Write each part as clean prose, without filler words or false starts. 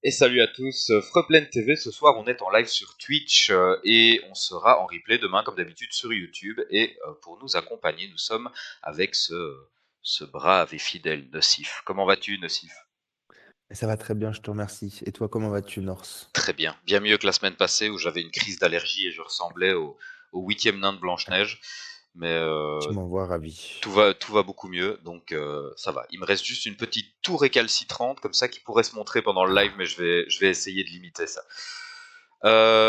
Et salut à tous, Freplane TV, ce soir on est en live sur Twitch et on sera en replay demain comme d'habitude sur YouTube. Et pour nous accompagner, nous sommes avec ce brave et fidèle Nocif. Comment vas-tu, Nocif? Et ça va très bien, je te remercie. Et toi, comment vas-tu, Norse? Très bien, bien mieux que la semaine passée où j'avais une crise d'allergie et je ressemblais au huitième nain de Blanche-Neige. Mais Tu m'envoies ravi. tout va beaucoup mieux, donc ça va. Il me reste juste une petite toux récalcitrante comme ça qui pourrait se montrer pendant le live, mais je vais essayer de limiter ça.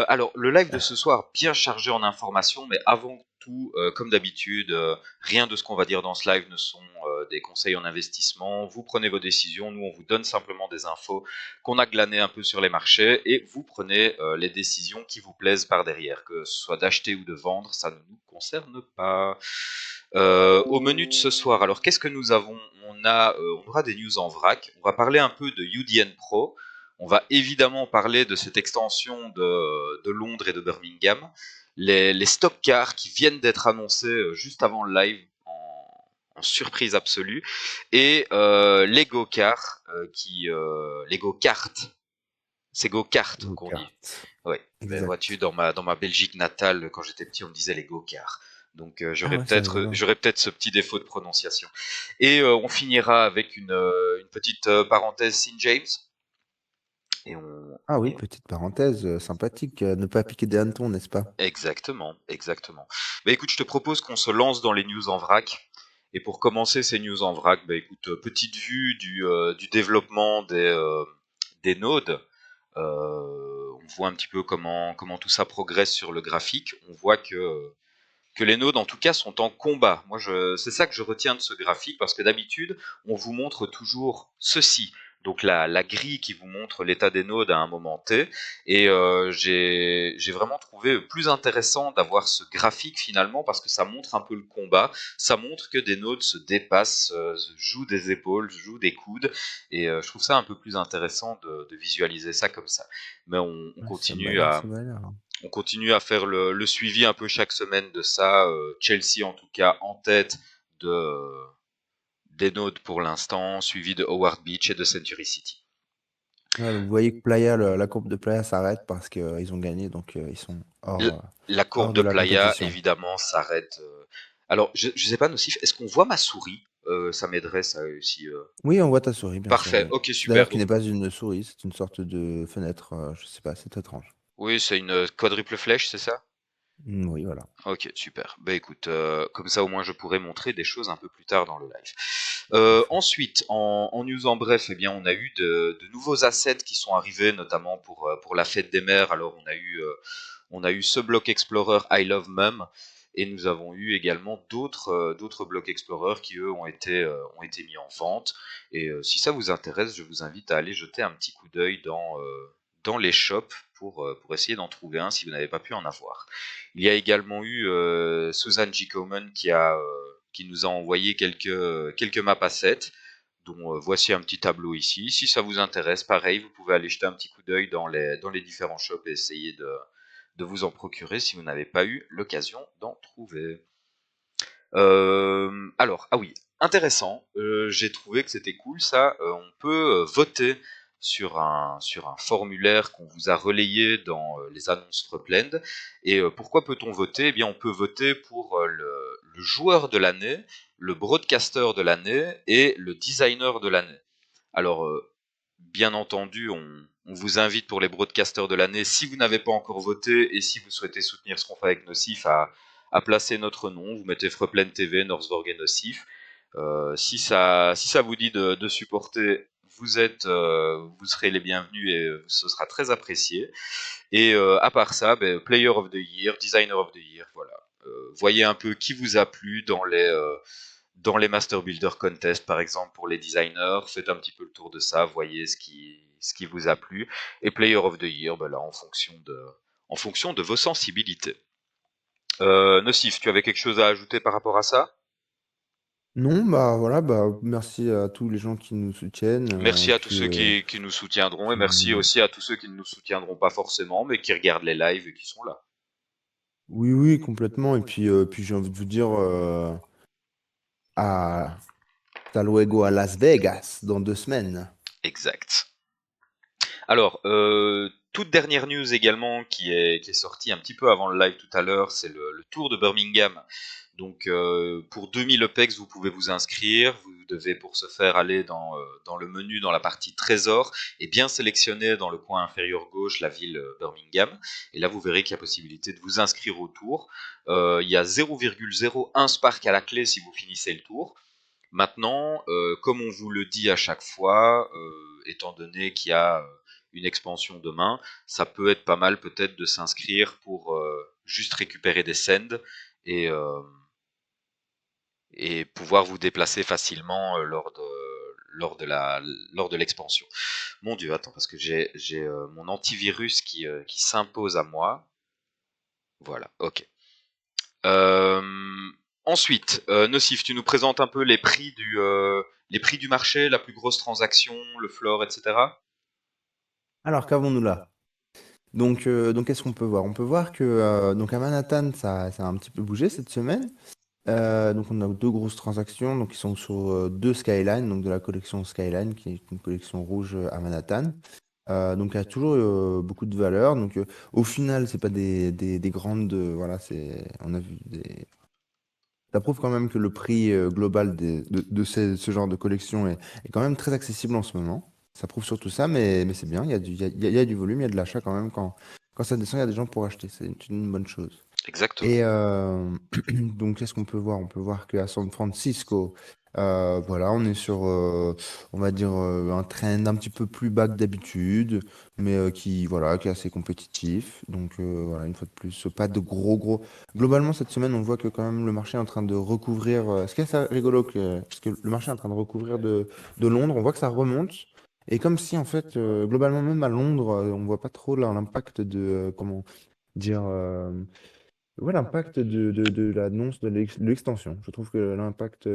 Alors, le live de ce soir, bien chargé en informations, mais avant tout, comme d'habitude, rien de ce qu'on va dire dans ce live ne sont des conseils en investissement. Vous prenez vos décisions, nous on vous donne simplement des infos qu'on a glanées un peu sur les marchés, et vous prenez les décisions qui vous plaisent par derrière, que ce soit d'acheter ou de vendre, ça ne nous concerne pas. Au menu de ce soir, alors qu'est-ce que nous avons? On aura des news en vrac, on va parler un peu de UDN Pro. On va évidemment parler de cette extension de Londres et de Birmingham, les stock cars qui viennent d'être annoncés juste avant le live en surprise absolue, et les go-cars, les go-karts, c'est go-kart Go qu'on dit. kart. Oui, mais vois-tu, Exact. dans ma Belgique natale, quand j'étais petit, on me disait les go-cars. Donc Ah ouais, c'est rigolo. j'aurais peut-être ce petit défaut de prononciation. Et on finira avec une petite parenthèse St. James. Et on, Ah oui, et- petite parenthèse, sympathique. Ne pas piquer des hannetons, n'est-ce pas? Exactement, exactement. Bah écoute, je te propose qu'on se lance dans les news en vrac. Et pour commencer ces news en vrac, bah écoute, petite vue du développement des nodes. On voit un petit peu comment tout ça progresse sur le graphique. On voit que les nodes, en tout cas, sont en combat. C'est ça que je retiens de ce graphique, parce que d'habitude, on vous montre toujours ceci. Donc la grille qui vous montre l'état des nodes à un moment T. Et j'ai vraiment trouvé plus intéressant d'avoir ce graphique finalement, parce que ça montre un peu le combat. Ça montre que des nodes se dépassent, se jouent des épaules, jouent des coudes. Et je trouve ça un peu plus intéressant de visualiser ça comme ça. Mais on Ouais, ça m'a continue l'air, à, ça m'a l'air. on continue à faire le suivi un peu chaque semaine de ça. Chelsea, en tout cas, en tête de, des nodes pour l'instant, suivi de Howard Beach et de Century City. Ouais, donc vous voyez que Playa, la courbe de Playa s'arrête parce qu'ils ont gagné, donc ils sont L- la courbe hors de de la Playa, compétition. évidemment, s'arrête. Alors, je sais pas, Nocif, est-ce qu'on voit ma souris? Ça m'aiderait, ça aussi. Oui, on voit ta souris, bien sûr, Parfait, oui. ok, C'est d'ailleurs super. qui Donc, n'est pas une souris, c'est une sorte de fenêtre, je sais pas, c'est étrange. oui, c'est une quadruple flèche, c'est ça? Oui, voilà. Ok, super. Bah écoute, comme ça au moins je pourrais montrer des choses un peu plus tard dans le live. Parfait. Ensuite, en news en bref, eh bien, on a eu de nouveaux assets qui sont arrivés, notamment pour la fête des mères. Alors, on a eu ce bloc Explorer I Love Mum, et nous avons eu également d'autres blocs Explorer qui, eux, ont été mis en vente. Et si ça vous intéresse, je vous invite à aller jeter un petit coup d'œil dans les shops pour essayer d'en trouver un si vous n'avez pas pu en avoir. Il y a également eu Susan G. Komen qui nous a envoyé quelques maps assets, dont voici un petit tableau ici. Si ça vous intéresse, pareil, vous pouvez aller jeter un petit coup d'œil dans les différents shops et essayer de vous en procurer si vous n'avez pas eu l'occasion d'en trouver. Alors, ah oui, intéressant. J'ai trouvé que c'était cool ça. On peut voter sur un formulaire qu'on vous a relayé dans les annonces Freeplend. Et pourquoi peut-on voter? Eh bien, on peut voter pour le joueur de l'année, le broadcaster de l'année et le designer de l'année. Alors, bien entendu, on vous invite pour les broadcasters de l'année, si vous n'avez pas encore voté et si vous souhaitez soutenir ce qu'on fait avec Nocif, à placer notre nom. Vous mettez Freeplane TV, Northvorg et Nocif. Si ça vous dit de supporter, vous serez les bienvenus et ce sera très apprécié. Et à part ça, ben, Player of the Year, Designer of the Year, voilà. Voyez un peu qui vous a plu dans les Master Builder Contest, par exemple, pour les designers. Faites un petit peu le tour de ça, voyez ce qui vous a plu. Et Player of the Year, ben là, en fonction de vos sensibilités. Nocif, tu avais quelque chose à ajouter par rapport à ça? Non, bah voilà, bah merci à tous les gens qui nous soutiennent, Merci et à tous puis ceux qui nous soutiendront et merci qui... aussi à tous ceux qui ne nous soutiendront pas forcément, mais qui regardent les lives et qui sont là. Oui, oui, complètement. Et puis j'ai envie de vous dire à hasta luego à Las Vegas dans 2 semaines. Exact. Alors, toute dernière news également qui est sortie un petit peu avant le live tout à l'heure, c'est le Tour de Birmingham. Donc, pour 2000 EPEX, vous pouvez vous inscrire. Vous devez pour ce faire aller dans le menu, dans la partie trésor, et bien sélectionner dans le coin inférieur gauche la ville Birmingham. Et là, vous verrez qu'il y a possibilité de vous inscrire au tour. Il y a 0,01 Spark à la clé si vous finissez le tour. Maintenant, comme on vous le dit à chaque fois, étant donné qu'il y a une expansion demain, ça peut être pas mal peut-être de s'inscrire pour juste récupérer des sends et, euh, et pouvoir vous déplacer facilement lors de l'expansion. Mon Dieu, attends, parce que j'ai mon antivirus qui s'impose à moi. Voilà, ok. Euh, Ensuite, Nocif, tu nous présentes un peu les prix du marché, la plus grosse transaction, le floor, etc. Alors, qu'avons-nous là? Donc qu'est-ce qu'on peut voir? On peut voir que donc à Manhattan, ça a un petit peu bougé cette semaine. Donc on a deux grosses transactions donc qui sont sur deux Skyline, donc de la collection Skyline, qui est une collection rouge à Manhattan. Donc il y a toujours beaucoup de valeur. Donc au final, c'est pas des grandes. Voilà, on a vu ça prouve quand même que le prix global de ce genre de collection est quand même très accessible en ce moment. Ça prouve surtout ça, mais c'est bien. Il y a du volume, il y a de l'achat quand même. Quand ça descend, il y a des gens pour acheter. C'est une bonne chose. Exactement. Et donc, qu'est-ce qu'on peut voir? On peut voir qu'à San Francisco, voilà, on est sur, on va dire, un trend un petit peu plus bas que d'habitude, mais voilà, qui est assez compétitif. Donc, voilà, une fois de plus, pas de gros. Globalement, cette semaine, on voit que quand même le marché est en train de recouvrir. Ce qui est assez rigolo, parce que le marché est en train de recouvrir de Londres, on voit que ça remonte. Et comme si, en fait, globalement, même à Londres, on voit pas trop là, l'impact de, comment dire. Ouais, l'impact de l'annonce de l'extension. Je trouve que l'impact,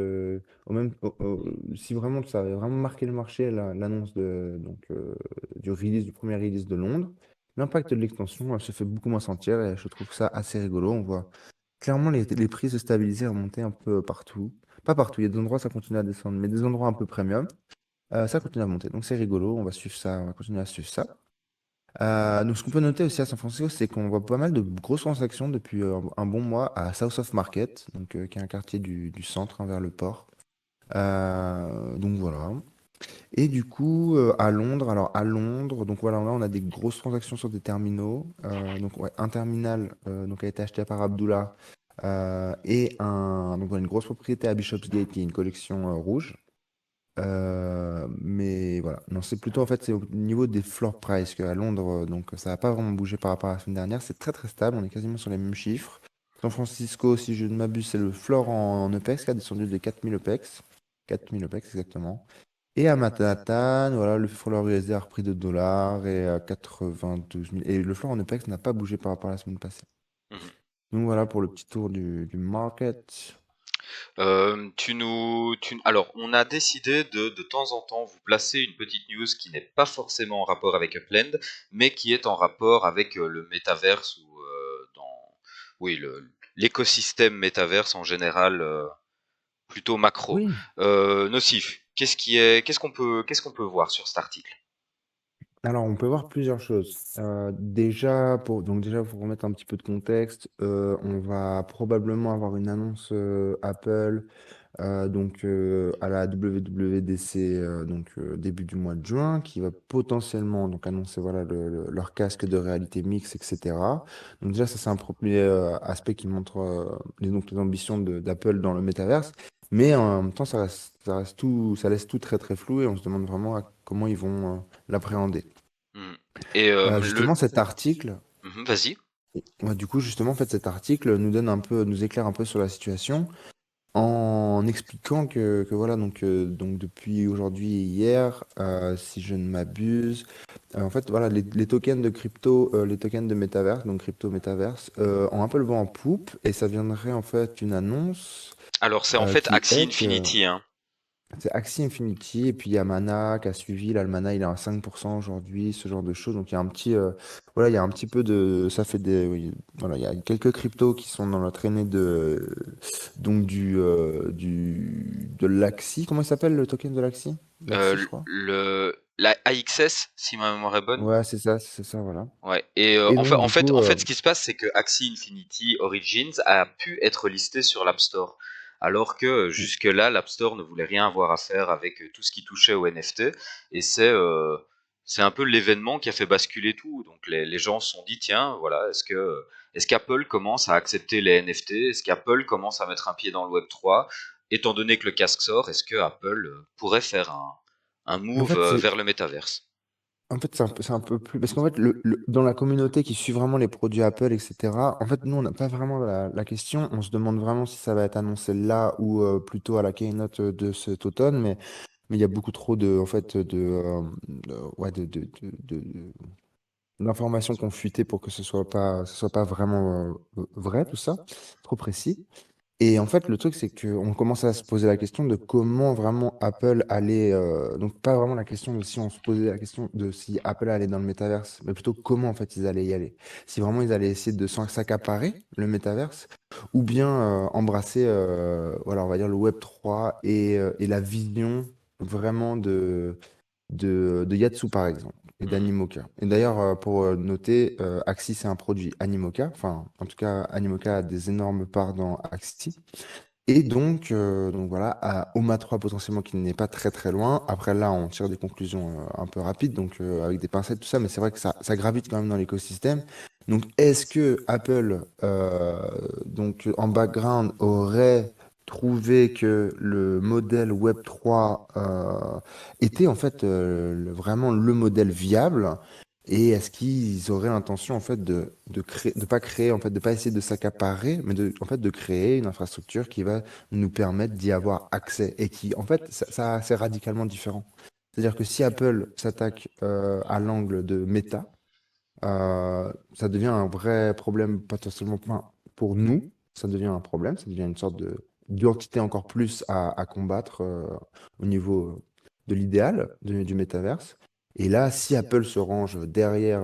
si vraiment ça avait vraiment marqué le marché, l'annonce du release, du premier release de Londres, l'impact de l'extension se fait beaucoup moins sentir et je trouve ça assez rigolo. On voit clairement les prix se stabiliser et remonter un peu partout. Pas partout, il y a des endroits ça continue à descendre, mais des endroits un peu premium, ça continue à monter. Donc c'est rigolo, on va suivre ça, on va continuer à suivre ça. Donc, ce qu'on peut noter aussi à San Francisco, c'est qu'on voit pas mal de grosses transactions depuis un bon mois à South of Market, qui est un quartier du centre hein, vers le port. Donc voilà. Et du coup, à Londres, alors à Londres, donc voilà, là on a des grosses transactions sur des terminaux. Donc ouais, un terminal donc a été acheté par Abdullah donc voilà, une grosse propriété à Bishopsgate qui est une collection rouge. Mais voilà, non, c'est plutôt en fait c'est au niveau des floor price qu'à Londres, donc ça n'a pas vraiment bougé par rapport à la semaine dernière. C'est très très stable, on est quasiment sur les mêmes chiffres. San Francisco, si je ne m'abuse, c'est le floor en EPEX qui a descendu de 4000 EPEX. 4000 EPEX exactement. Et à Manhattan, voilà, le floor USD a repris 2 dollars et à 92 000. Et le floor en EPEX n'a pas bougé par rapport à la semaine passée. Mhm. Donc voilà pour le petit tour du market. Alors, on a décidé de temps en temps vous placer une petite news qui n'est pas forcément en rapport avec Upland, mais qui est en rapport avec le métaverse ou oui, l'écosystème métaverse en général, plutôt macro. Oui. Nocif, qu'est-ce qu'on peut voir sur cet article? Alors, on peut voir plusieurs choses. Déjà, pour remettre un petit peu de contexte, on va probablement avoir une annonce Apple à la WWDC début du mois de juin qui va potentiellement donc annoncer voilà leur casque de réalité mixte, etc. Donc déjà, ça c'est un premier aspect qui montre les ambitions d'Apple dans le métaverse. Mais en même temps, ça laisse tout très très flou et on se demande vraiment comment ils vont l'appréhender. Hmm. Et Justement, cet article, vas-y. ouais, du coup, justement, en fait, cet article nous éclaire un peu sur la situation en expliquant que voilà, donc depuis aujourd'hui et hier, si je ne m'abuse, en fait, voilà, les tokens de crypto, les tokens de métaverse, donc crypto métaverse, ont un peu le vent en poupe et ça viendrait en fait une annonce Alors, c'est en fait qui Axie est que Infinity, hein. c'est Axie Infinity, et puis il y a Mana qui a suivi. Là, le Mana, il est à 5% aujourd'hui, ce genre de choses. Donc il y a un petit, voilà, il y a un petit peu de. Ça fait des. Oui, voilà, il y a quelques cryptos qui sont dans la traînée de l'Axie. Comment il s'appelle le token de l'Axie? L'Axie, je crois. la AXS, si ma mémoire est bonne. Ouais, c'est ça, voilà. Ouais. Et Et en fait, donc, en du fait, coup, en fait, ce qui se passe, c'est que Axie Infinity Origins a pu être listé sur l'App Store, alors que jusque-là, l'App Store ne voulait rien avoir à faire avec tout ce qui touchait au NFT. Et c'est un peu l'événement qui a fait basculer tout. Donc les gens se sont dit, tiens, voilà, est-ce qu'Apple commence à accepter les NFT? Est-ce qu'Apple commence à mettre un pied dans le Web 3? Étant donné que le casque sort, est-ce que Apple pourrait faire un en move fait, c'est vers le métaverse? c'est un peu plus. Parce qu'en fait, dans la communauté qui suit vraiment les produits Apple, etc., en fait, nous, on n'a pas vraiment la question. On se demande vraiment si ça va être annoncé là ou plutôt à la keynote de cet automne. Mais il y a beaucoup trop de, en fait, ouais, d'informations qui ont fuité pour que ce soit pas vraiment vrai, tout ça. Trop précis. Et en fait, le truc, c'est qu'on commence à se poser la question de comment vraiment Apple allait. Donc, pas vraiment la question de si on se posait la question de si Apple allait dans le métaverse, mais plutôt comment en fait ils allaient y aller. Si vraiment ils allaient essayer de s'accaparer le métaverse, ou bien embrasser, voilà, on va dire le Web 3 et la vision vraiment de Yatsu, par exemple, et Mhm. d'Animoca. Et d'ailleurs, pour noter, Axie, c'est un produit Animoca. Enfin, en tout cas, Animoca a des énormes parts dans Axie. Et donc voilà, à OMA 3 potentiellement qui n'est pas très très loin. Après là, on tire des conclusions un peu rapides, donc avec des pincettes, tout ça, mais c'est vrai que ça gravite quand même dans l'écosystème. Donc est-ce que Apple, donc en background, aurait trouvé que le modèle Web 3 était en fait vraiment le modèle viable? Et est-ce qu'ils auraient l'intention en fait de créer, de pas créer, en fait, de pas essayer de s'accaparer, mais en fait de créer une infrastructure qui va nous permettre d'y avoir accès et qui en fait c'est radicalement différent. C'est-à-dire que si Apple s'attaque à l'angle de Meta, ça devient un vrai problème potentiellement enfin, pour nous, ça devient un problème, ça devient une sorte de d'identité encore plus à combattre au niveau de l'idéal du métaverse. Et là, si Apple se range derrière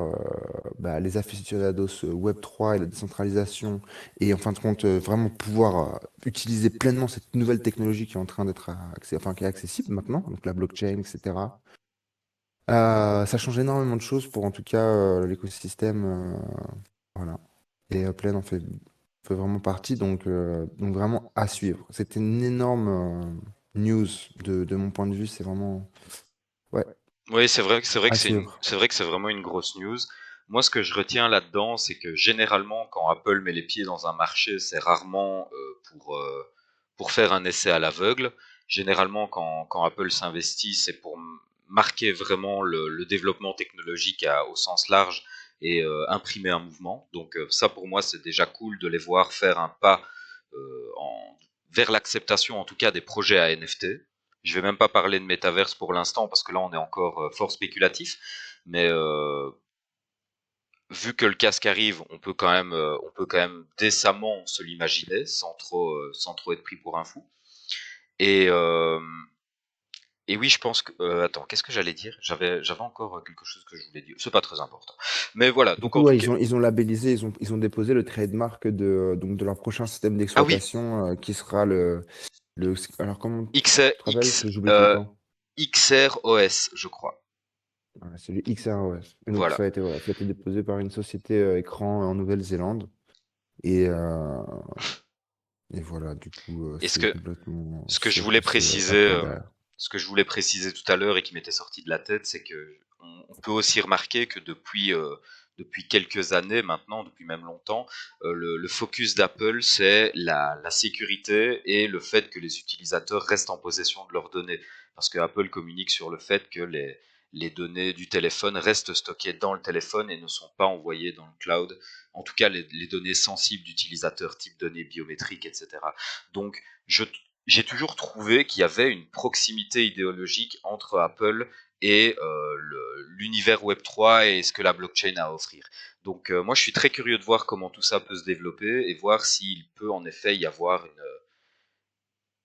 bah, les aficionados Web 3 et la décentralisation, et en fin de compte, vraiment pouvoir utiliser pleinement cette nouvelle technologie qui est en train d'être enfin, qui est accessible maintenant, donc la blockchain, etc. Ça change énormément de choses pour en tout cas l'écosystème. Voilà. Et Upland fait vraiment partie, donc vraiment à suivre. C'était une énorme news de mon point de vue. C'est vraiment ouais, Oui, c'est vrai que à suivre. c'est vrai que c'est vraiment une grosse news. Moi, ce que je retiens là-dedans, c'est que généralement, quand Apple met les pieds dans un marché, c'est rarement pour faire un essai à l'aveugle. Généralement, quand Apple s'investit, c'est pour marquer vraiment le développement technologique au sens large et imprimer un mouvement. Donc ça, pour moi, c'est déjà cool de les voir faire un pas vers l'acceptation, en tout cas, des projets à NFT. Je vais même pas parler de métaverse pour l'instant parce que là on est encore fort spéculatif, mais vu que le casque arrive, on peut quand même décemment se l'imaginer sans trop être pris pour un fou. Et et oui, je pense que attends, qu'est-ce que j'allais dire? J'avais encore quelque chose que je voulais dire. C'est pas très important. Mais voilà, Du donc coup, en tout ouais, cas. ils ont labellisé, ils ont déposé le trademark donc de leur prochain système Ah oui, d'exploitation qui sera le. Alors, comment X tu te rappelles? Parce que j'oublie tout le temps. XROS, je crois. Voilà, c'est le XROS. Et donc, Voilà. voilà, ça a été déposé par une société écran en Nouvelle-Zélande. Et, et voilà, du coup, Et c'est complètement ce que je sûr voulais que c'est préciser, Apple derrière. ce que je voulais préciser tout à l'heure et qui m'était sorti de la tête, c'est que on peut aussi remarquer que depuis quelques années maintenant, depuis même longtemps, le focus d'Apple, c'est la sécurité et le fait que les utilisateurs restent en possession de leurs données. Parce que Apple communique sur le fait que les données du téléphone restent stockées dans le téléphone et ne sont pas envoyées dans le cloud. En tout cas, les données sensibles d'utilisateurs, type données biométriques, etc. Donc, j'ai toujours trouvé qu'il y avait une proximité idéologique entre Apple et l'univers Web 3 et ce que la blockchain a à offrir. Donc moi je suis très curieux de voir comment tout ça peut se développer et voir s'il peut en effet y avoir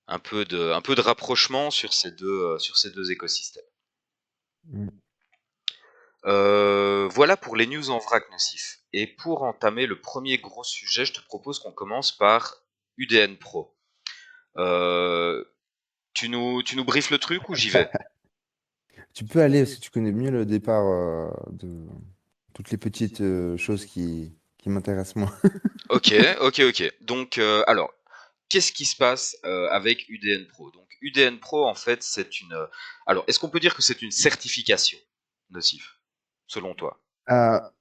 un peu de rapprochement sur ces deux écosystèmes. Mm. Voilà pour les news en vrac nocif. Et pour entamer le premier gros sujet, je te propose qu'on commence par UDN Pro. Euh, tu nous briefes le truc ou j'y vais? Tu peux aller parce que tu connais mieux le départ de toutes les petites choses qui m'intéressent moins. Ok, ok, ok. Donc, alors, qu'est-ce qui se passe avec UDN Pro? Donc, UDN Pro, en fait, c'est une. Alors, est-ce qu'on peut dire que c'est une certification nocif, selon toi? Ah,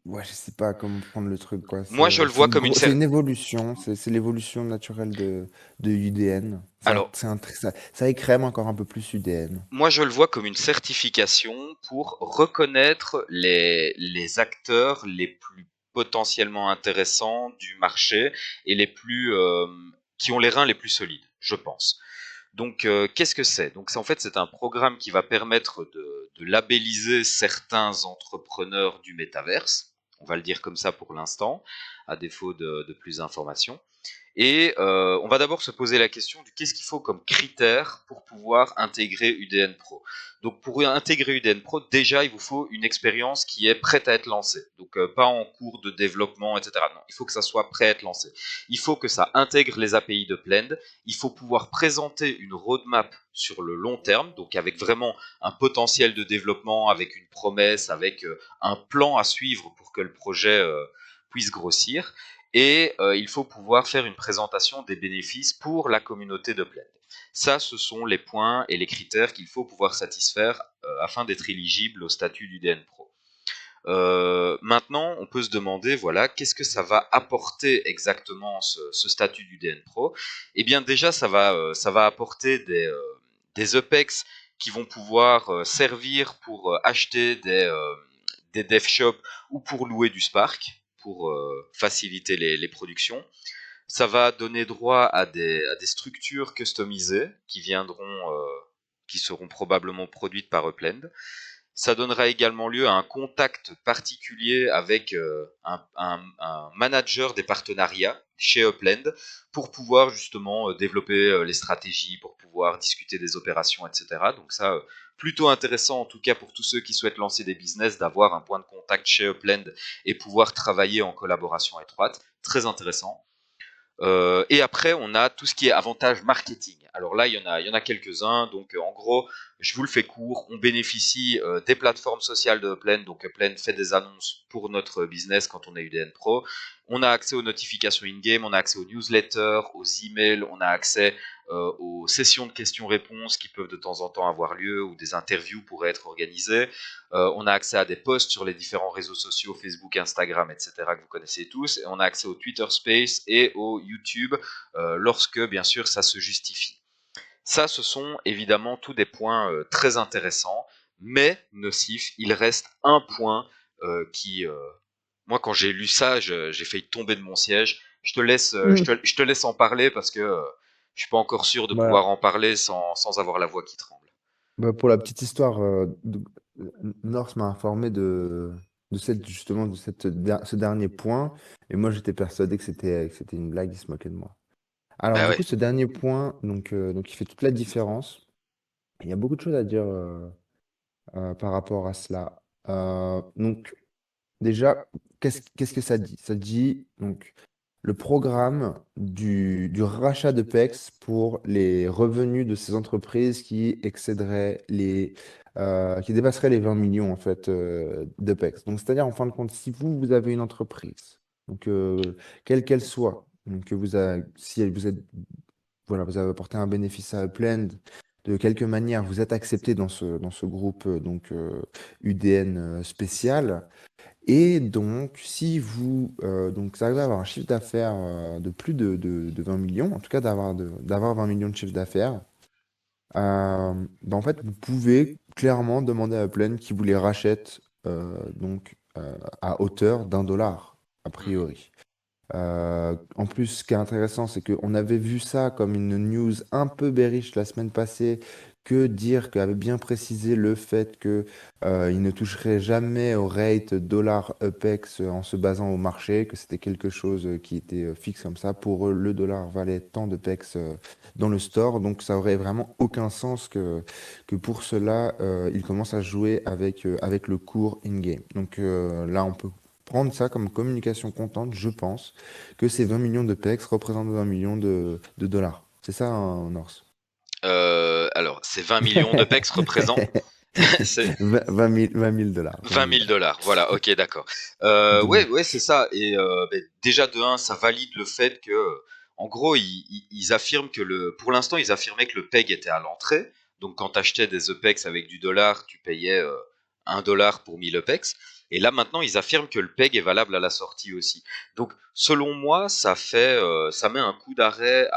ouais, je sais pas comment prendre le truc, quoi. Moi, je le vois comme une C'est une évolution, c'est l'évolution naturelle de UDN. alors, Ça écrème encore un peu plus UDN. moi, je le vois comme une certification pour reconnaître les acteurs les plus potentiellement intéressants du marché et les plus qui ont les reins les plus solides, je pense. Donc, qu'est-ce que c'est? Donc, en fait, c'est un programme qui va permettre de labelliser certains entrepreneurs du métaverse. On va le dire comme ça pour l'instant, à défaut de plus d'informations. Et on va d'abord se poser la question du qu'est-ce qu'il faut comme critère pour pouvoir intégrer UDN Pro. Donc pour intégrer UDN Pro, déjà il vous faut une expérience qui est prête à être lancée. Donc pas en cours de développement, etc. Non, il faut que ça soit prêt à être lancé. Il faut que ça intègre les API de Blend. Il faut pouvoir présenter une roadmap sur le long terme, donc avec vraiment un potentiel de développement, avec une promesse, avec un plan à suivre pour que le projet puisse grossir et il faut pouvoir faire une présentation des bénéfices pour la communauté de Blend. Ça, ce sont les points et les critères qu'il faut pouvoir satisfaire afin d'être éligible au statut d'UDN Pro. Maintenant, on peut se demander, voilà, qu'est-ce que ça va apporter exactement ce statut d'UDN Pro? Eh bien, déjà, ça va apporter des EPEX qui vont pouvoir servir pour acheter des dev shops ou pour louer du Spark pour faciliter les productions. Ça va donner droit à des structures customisées qui viendront, qui seront probablement produites par Upland. Ça donnera également lieu à un contact particulier avec un manager des partenariats chez Upland pour pouvoir justement développer les stratégies, pour pouvoir discuter des opérations, etc. Donc ça, plutôt intéressant en tout cas pour tous ceux qui souhaitent lancer des business d'avoir un point de contact chez Upland et pouvoir travailler en collaboration étroite. Très intéressant. Et après, on a tout ce qui est avantage marketing. Alors là, il y en a quelques-uns. Donc, en gros, je vous le fais court. On bénéficie des plateformes sociales de Upland. Donc, Upland fait des annonces pour notre business quand on est UDN Pro. On a accès aux notifications in-game, on a accès aux newsletters, aux emails, on a accès aux sessions de questions-réponses qui peuvent de temps en temps avoir lieu ou des interviews pourraient être organisées. On a accès à des posts sur les différents réseaux sociaux, Facebook, Instagram, etc., que vous connaissez tous. Et on a accès au Twitter Space et au YouTube lorsque, bien sûr, ça se justifie. Ça, ce sont évidemment tous des points très intéressants, mais nocifs. Il reste un point qui, moi, quand j'ai lu ça, j'ai failli tomber de mon siège. Je te laisse en parler parce que je suis pas encore sûr de pouvoir Voilà. en parler sans avoir la voix qui tremble. Bah, pour la petite histoire, Norse m'a informé justement ce dernier point, et moi j'étais persuadé que c'était une blague, il se moquait de moi. Alors Bah du ouais. coup, ce dernier point, donc il fait toute la différence. Il y a beaucoup de choses à dire par rapport à cela. Donc déjà, qu'est-ce que ça dit? Ça dit donc le programme du rachat de PEX pour les revenus de ces entreprises qui excéderaient qui dépasseraient les 20 millions en fait de PEX. Donc c'est-à-dire en fin de compte, si vous avez une entreprise, donc quelle qu'elle soit, donc que si vous êtes voilà, vous avez apporté un bénéfice à Upland. De quelque manière, vous êtes accepté dans ce groupe UDN spécial. Et donc, si vous arrivez à avoir un chiffre d'affaires de plus de 20 millions, en tout cas d'avoir 20 millions de chiffre d'affaires, en fait, vous pouvez clairement demander à Upland qui vous les rachète à hauteur d'1 dollar, a Mhm. priori. En plus, ce qui est intéressant, c'est qu'on avait vu ça comme une news un peu bearish la semaine passée, que dire qu'avait bien précisé le fait que il ne toucherait jamais au rate dollar UPEX en se basant au marché, que c'était quelque chose qui était fixe comme ça. Pour eux, le dollar valait tant de PEX dans le store, donc ça aurait vraiment aucun sens que pour cela, ils commencent à jouer avec le cours in-game. Donc là, on peut prendre ça comme communication contente, je pense, que ces 20 millions de PEX représentent 20 millions de dollars. C'est ça, hein, Norse? Alors, c'est 20 millions de pex représente. C'est 20 000 $, 20 20 000 000 dollars. dollars. Voilà, ok, d'accord. Ouais, Donc, ouais, c'est ça. Et déjà de un, ça valide le fait que, en gros, ils affirment que pour l'instant, ils affirmaient que le PEG était à l'entrée. Donc, quand tu achetais des EPEX avec du dollar, tu payais 1 dollar pour 1000 EPEX. Et là, maintenant, ils affirment que le PEG est valable à la sortie aussi. Donc, selon moi, ça met un coup d'arrêt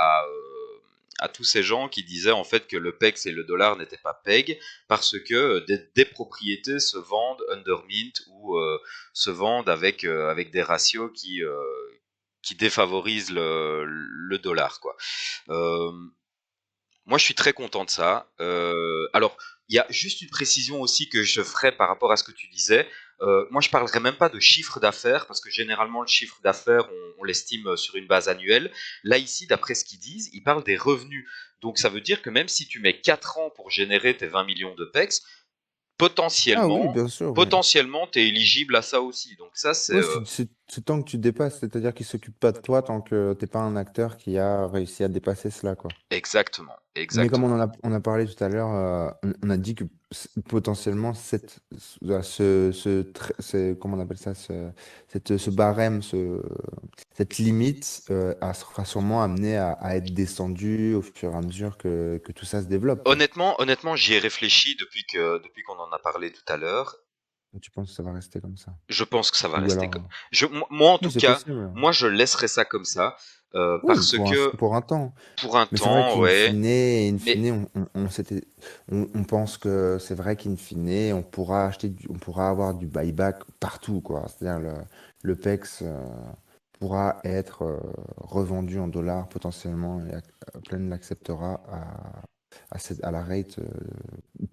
à tous ces gens qui disaient en fait que le PEX et le dollar n'étaient pas PEG parce que des propriétés se vendent under mint ou se vendent avec des ratios qui défavorisent le dollar, quoi. Euh, Moi, je suis très content de ça. Alors, il y a juste une précision aussi que je ferai par rapport à ce que tu disais. Moi, je parlerai même pas de chiffre d'affaires parce que généralement, le chiffre d'affaires, on l'estime sur une base annuelle. Là, ici, d'après ce qu'ils disent, ils parlent des revenus. Donc, ça veut dire que même si tu mets 4 ans pour générer tes 20 millions de PEX, ah oui, potentiellement, bien sûr, oui. potentiellement, tu es éligible à ça aussi. Donc, ça, c'est Ouais, c'est tant que tu dépasses, c'est-à-dire qu'il s'occupe pas de toi tant que t'es pas un acteur qui a réussi à dépasser cela, quoi. exactement, Mais comme exactement. on a parlé tout à l'heure, on a dit que potentiellement comment on appelle ça, ce barème, cette limite, sera sûrement amenée à être descendue au fur et à mesure que tout ça se développe, quoi. Honnêtement, j'y ai réfléchi depuis qu'on en a parlé tout à l'heure. Tu penses que ça va rester comme ça? Je pense que ça va Ou rester alors, comme. Moi, en oui, tout c'est cas, possible. moi, je laisserai ça comme ça Oui, parce que pour un temps. pour un Mais c'est vrai temps, qu'in ouais. fine, Mais on pense que c'est vrai qu'in fine, on pourra avoir du buyback partout, quoi. C'est-à-dire le PEX pourra être revendu en dollars potentiellement et Plaid l'acceptera à la rate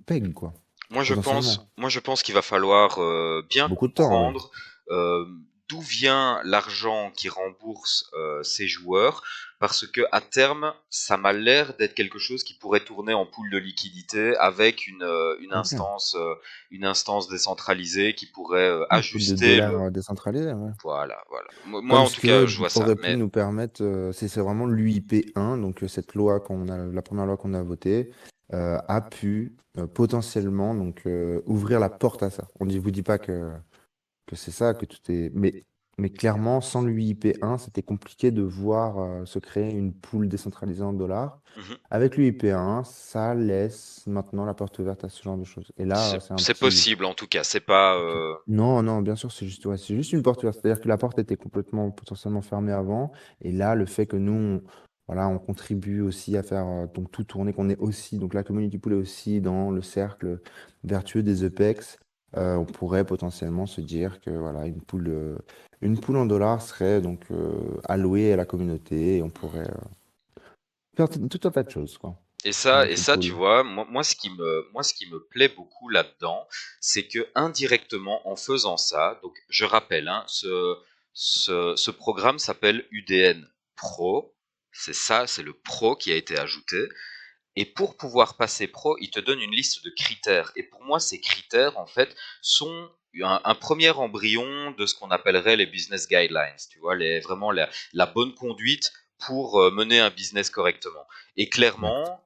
PEG, quoi. Potentiellement. moi, je pense qu'il va falloir bien Beaucoup de temps, oui. comprendre euh, d'où vient l'argent qui rembourse ces joueurs, parce que à terme, ça m'a l'air d'être quelque chose qui pourrait tourner en pool de liquidité avec Ok. une instance décentralisée qui pourrait Une pool de ajuster dollars le. décentralisée, ouais. Voilà, voilà. Moi, Comme en ce tout cas, je que vois ça. aurait pu Mais nous permettre, c'est vraiment l'UIP 1, donc cette loi la première loi qu'on a votée, a pu potentiellement donc ouvrir la porte à ça. Vous dit pas que c'est ça, que tout est, mais clairement, sans l'UIP 1, c'était compliqué de voir se créer une pool décentralisée en dollars. mhm. Avec l'UIP 1, ça laisse maintenant la porte ouverte à ce genre de choses. Et là, c'est un C'est petit. possible, en tout cas. C'est pas. Non, non, bien sûr, c'est juste, ouais, c'est juste une porte ouverte. C'est-à-dire que la porte était complètement, potentiellement fermée avant. Et là, le fait que nous, voilà, on contribue aussi à faire donc tout tourner, qu'on est aussi, donc la community pool est aussi dans le cercle vertueux des EPEX, on pourrait potentiellement se dire que voilà, une pool en dollars serait donc allouée à la communauté et on pourrait faire tout un tas de choses, quoi, avec Et une ça, tu pool. vois, moi, ce qui me plaît beaucoup là-dedans, c'est que indirectement, en faisant ça, donc je rappelle, hein, ce programme s'appelle UDN Pro. C'est ça, c'est le Pro qui a été ajouté. Et pour pouvoir passer Pro, il te donne une liste de critères. Et pour moi, ces critères, en fait, sont un premier embryon de ce qu'on appellerait les business guidelines. Tu vois, vraiment la bonne conduite pour mener un business correctement. Et Exact. clairement,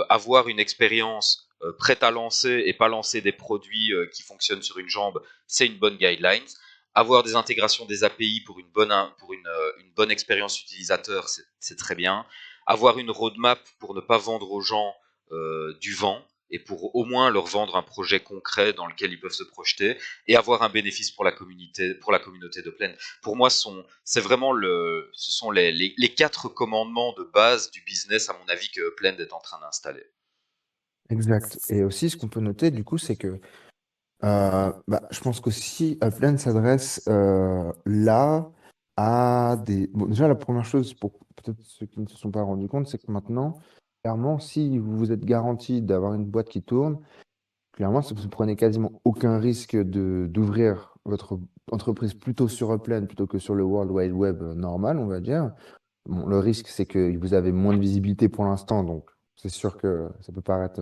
avoir une expérience prête à lancer et pas lancer des produits qui fonctionnent sur une jambe, c'est une bonne guideline. Avoir des intégrations des API une bonne expérience utilisateur, c'est très bien. Avoir une roadmap pour ne pas vendre aux gens du vent et pour au moins leur vendre un projet concret dans lequel ils peuvent se projeter et avoir un bénéfice pour la communauté de Plaine. Pour moi, c'est vraiment ce sont les quatre commandements de base du business, à mon avis, que Plaine est en train d'installer. Exact. Et aussi, ce qu'on peut noter, du coup, c'est que je pense qu'aussi Upland s'adresse là à des. Bon, déjà, la première chose, pour peut-être ceux qui ne se sont pas rendus compte, c'est que maintenant, clairement, si vous vous êtes garanti d'avoir une boîte qui tourne, clairement, si vous ne prenez quasiment aucun risque d'ouvrir votre entreprise plutôt sur Upland plutôt que sur le World Wide Web normal, on va dire. Bon, le risque, c'est que vous avez moins de visibilité pour l'instant, donc c'est sûr que ça peut paraître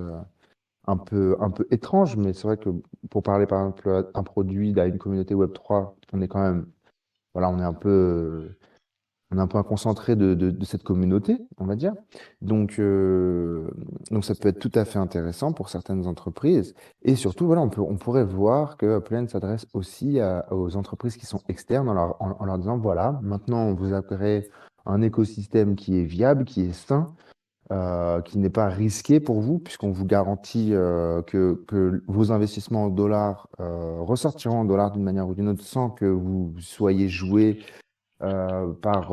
un peu étrange, mais c'est vrai que pour parler par exemple d'un produit, d'une communauté Web3, on est quand même, voilà, on est un peu un concentré de cette communauté, on va dire. Donc, euh, donc ça peut être tout à fait intéressant pour certaines entreprises. Et surtout, voilà, on pourrait voir que Upland s'adresse aussi aux entreprises qui sont externes en leur disant, voilà, maintenant on vous a créé un écosystème qui est viable, qui est sain, qui n'est pas risqué pour vous, puisqu'on vous garantit que vos investissements en dollars ressortiront en dollars d'une manière ou d'une autre sans que vous soyez joué par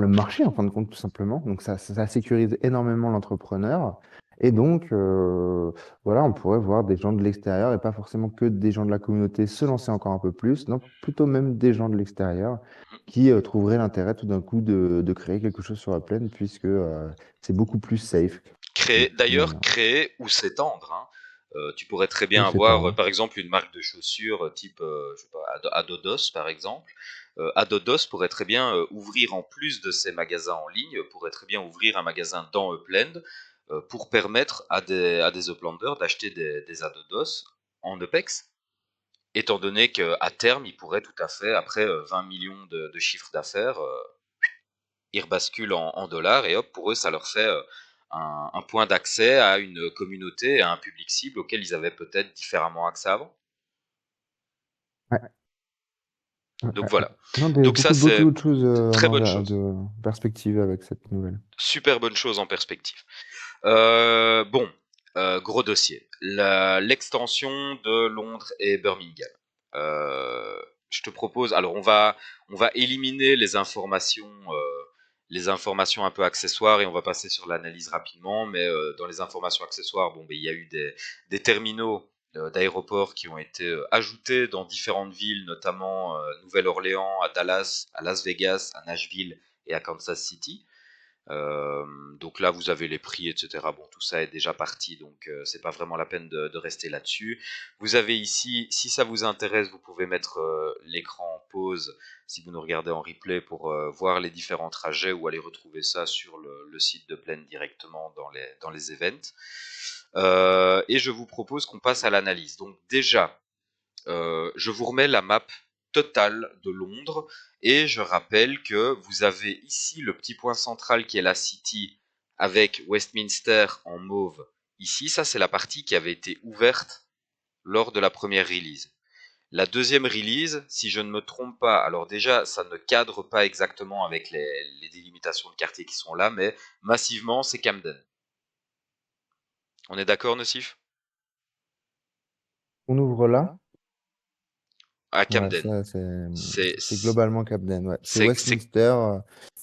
le marché, en fin de compte, tout simplement. Donc, ça sécurise énormément l'entrepreneur. Et donc, voilà, on pourrait voir des gens de l'extérieur et pas forcément que des gens de la communauté se lancer encore un peu plus, non, plutôt même des gens de l'extérieur qui trouveraient l'intérêt tout d'un coup de créer quelque chose sur la plaine, puisque c'est beaucoup plus safe, Créer, d'une d'ailleurs, manière. créer ou s'étendre, hein. Tu pourrais très Ou bien c'est avoir, tort. par exemple, une marque de chaussures type, je sais pas, Adodos, par exemple. Adodos pourrait très bien ouvrir, en plus de ses magasins en ligne, pourrait très bien ouvrir un magasin dans Upland pour permettre à des Uplanders d'acheter des Adodos en UPEX, étant donné qu'à terme, ils pourraient tout à fait, après 20 millions de chiffre d'affaires, ils rebasculent en dollars et hop, pour eux, ça leur fait un point d'accès à une communauté, à un public cible auquel ils avaient peut-être différemment accès avant. Ouais, ouais, Donc ouais, ouais. voilà. Non, Donc ça, beaucoup, c'est beaucoup de choses très bonne chose. de perspective avec cette nouvelle. Super bonne chose en perspective. Bon, gros dossier. L'extension de Londres et Birmingham. Euh, je te propose. Alors, on va éliminer les informations un peu accessoires et on va passer sur l'analyse rapidement. Mais dans les informations accessoires, bon, ben, il y a eu des terminaux d'aéroports qui ont été ajoutés dans différentes villes, notamment Nouvelle-Orléans, à Dallas, à Las Vegas, à Nashville et à Kansas City. Donc là, vous avez les prix, etc. Bon, tout ça est déjà parti, donc c'est pas vraiment la peine de rester là-dessus. Vous avez ici, si ça vous intéresse, vous pouvez mettre l'écran en pause si vous nous regardez en replay pour voir les différents trajets ou aller retrouver ça sur le site de Blend directement dans les events. Et je vous propose qu'on passe à l'analyse. Donc déjà, je vous remets la map totale de Londres et je rappelle que vous avez ici le petit point central qui est la City avec Westminster en mauve. Ici, ça c'est la partie qui avait été ouverte lors de la première release. La deuxième release, si je ne me trompe pas, alors déjà ça ne cadre pas exactement avec les délimitations de quartier qui sont là, mais massivement c'est Camden. On est d'accord, Nocif? On ouvre là. À Ouais, Camden. C'est c'est globalement Camden, ouais. C'est c'est Westminster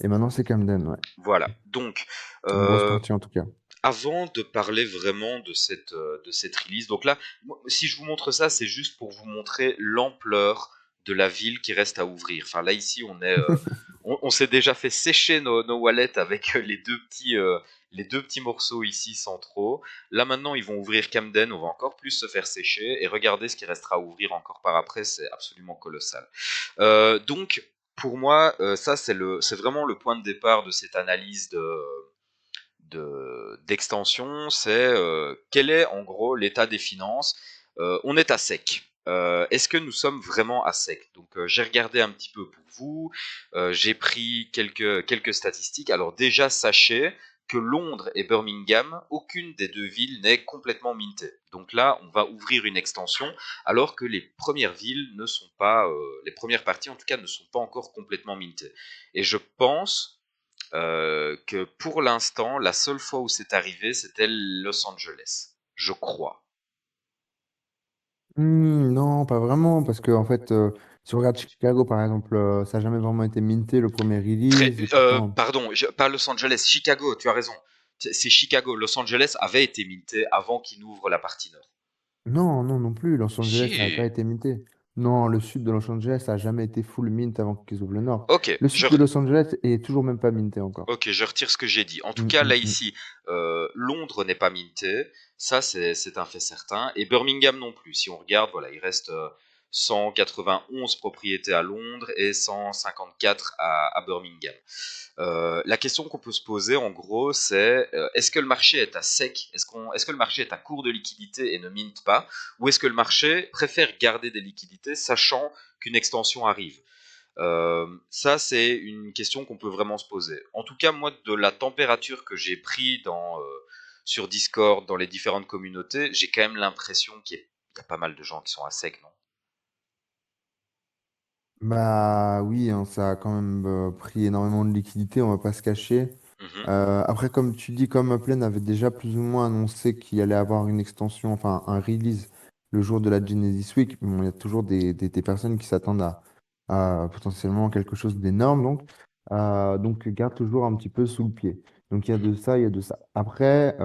et maintenant c'est Camden, ouais. voilà. Donc Une grosse euh, partie en tout cas. avant de parler vraiment de cette release, donc là, si je vous montre ça, c'est juste pour vous montrer l'ampleur de la ville qui reste à ouvrir. Enfin là ici, on s'est déjà fait sécher nos wallets avec les deux petits morceaux ici centraux. Là maintenant, ils vont ouvrir Camden, on va encore plus se faire sécher et regardez ce qui restera à ouvrir encore par après, c'est absolument colossal. Donc pour moi, ça c'est vraiment le point de départ de cette analyse d'extension, c'est quel est en gros l'état des finances. On est à sec. Est-ce que nous sommes vraiment à sec? Donc j'ai regardé un petit peu pour vous, j'ai pris quelques statistiques. Alors déjà sachez que Londres et Birmingham, aucune des deux villes n'est complètement mintée. Donc là, on va ouvrir une extension, alors que les premières villes ne sont pas, les premières parties en tout cas ne sont pas encore complètement mintées. Et je pense que pour l'instant, la seule fois où c'est arrivé, c'était Los Angeles, je crois. Non, pas vraiment, parce que en fait, si on regarde Chicago par exemple, ça n'a jamais vraiment été minté le premier release, et pourtant. Pardon, pas Los Angeles, Chicago, tu as raison. C'est Chicago. Los Angeles avait été minté avant qu'il n'ouvre la partie nord. Non, non, non plus. Los Angeles, ça n'avait Si. pas été minté. Non, le sud de Los Angeles, ça n'a jamais été full mint avant qu'ils ouvrent le nord. Ok, Le sud de Los Angeles est toujours même pas minté encore. ok, je retire ce que j'ai dit. En tout Hum, cas, là hum, hum. ici, Londres n'est pas minté, ça c'est un fait certain, et Birmingham non plus. Si on regarde, voilà, il reste 191 propriétés à Londres et 154 à Birmingham. La question qu'on peut se poser en gros, c'est est-ce que le marché est à sec, est-ce que le marché est à court de liquidité et ne minte pas, ou est-ce que le marché préfère garder des liquidités sachant qu'une extension arrive? Ça, c'est une question qu'on peut vraiment se poser. En tout cas, moi, de la température que j'ai pris sur Discord, dans les différentes communautés, j'ai quand même l'impression qu'il y a pas mal de gens qui sont à sec, non? Bah oui, hein, ça a quand même pris énormément de liquidités, on va pas se cacher. Mhm, Après, comme tu dis, comme Upland avait déjà plus ou moins annoncé qu'il allait avoir une extension, enfin un release le jour de la Genesis Week, bon, il y a toujours des personnes qui s'attendent à potentiellement quelque chose d'énorme, donc garde toujours un petit peu sous le pied. Donc il y a mhm, de ça, il y a de ça. Après,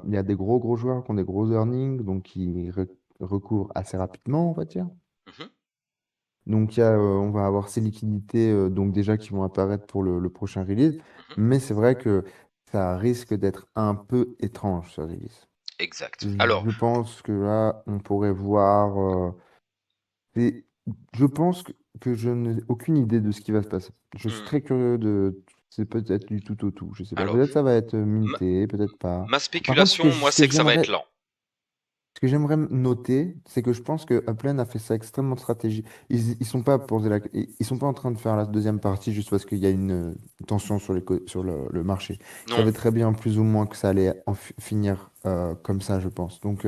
il y a des gros joueurs qui ont des gros earnings, donc qui recouvrent assez rapidement, on va dire. mhm, Donc, on va avoir ces liquidités donc déjà qui vont apparaître pour le prochain release. mhm. Mais c'est vrai que ça risque d'être un peu étrange, ce release. Exact. Alors, Je pense que là, on pourrait voir. Et je pense que je n'ai aucune idée de ce qui va se passer. Je suis hmm, très curieux de. C'est peut-être du tout au tout. Je sais pas. alors, Peut-être ça va être ma, minté, peut-être pas. ma Par contre, spéculation, moi, ce que c'est que ça va être j'aimerais. lent. Ce que j'aimerais noter, c'est que je pense que Upland a fait ça extrêmement stratégique. Ils sont pas ils sont pas en train de faire la deuxième partie juste parce qu'il y a une tension sur sur le marché. Ils Non. savaient très bien plus ou moins que ça allait finir comme ça, je pense. Donc,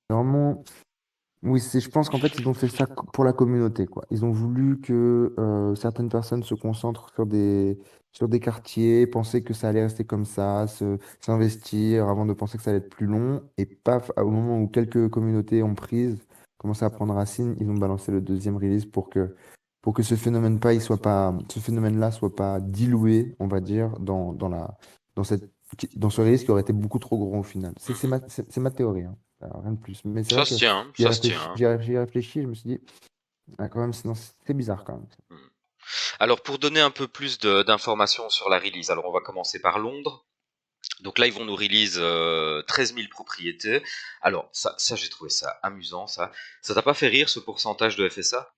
vraiment, oui, je pense qu'en fait, ils ont fait ça pour la communauté, quoi. Ils ont voulu que certaines personnes se concentrent sur des quartiers, penser que ça allait rester comme ça, s'investir avant de penser que ça allait être plus long. Et paf, au moment où quelques communautés ont prise, commencé à prendre racine, ils ont balancé le deuxième release pour que ce ce phénomène-là soit pas dilué, on va dire, dans dans ce release qui aurait été beaucoup trop gros au final. Mhm. C'est ma théorie, hein. Rien de plus. Mais c'est Ça vrai se que tient, hein, ça se tient, hein. j'y ai réfléchi, je me suis dit, ah, quand même, sinon, c'est bizarre quand même. Mhm. Alors, pour donner un peu plus d'informations sur la release, alors on va commencer par Londres. Donc là, ils vont nous release 13 000 propriétés. Alors, ça j'ai trouvé ça amusant, ça. Ça t'a pas fait rire, ce pourcentage de FSA?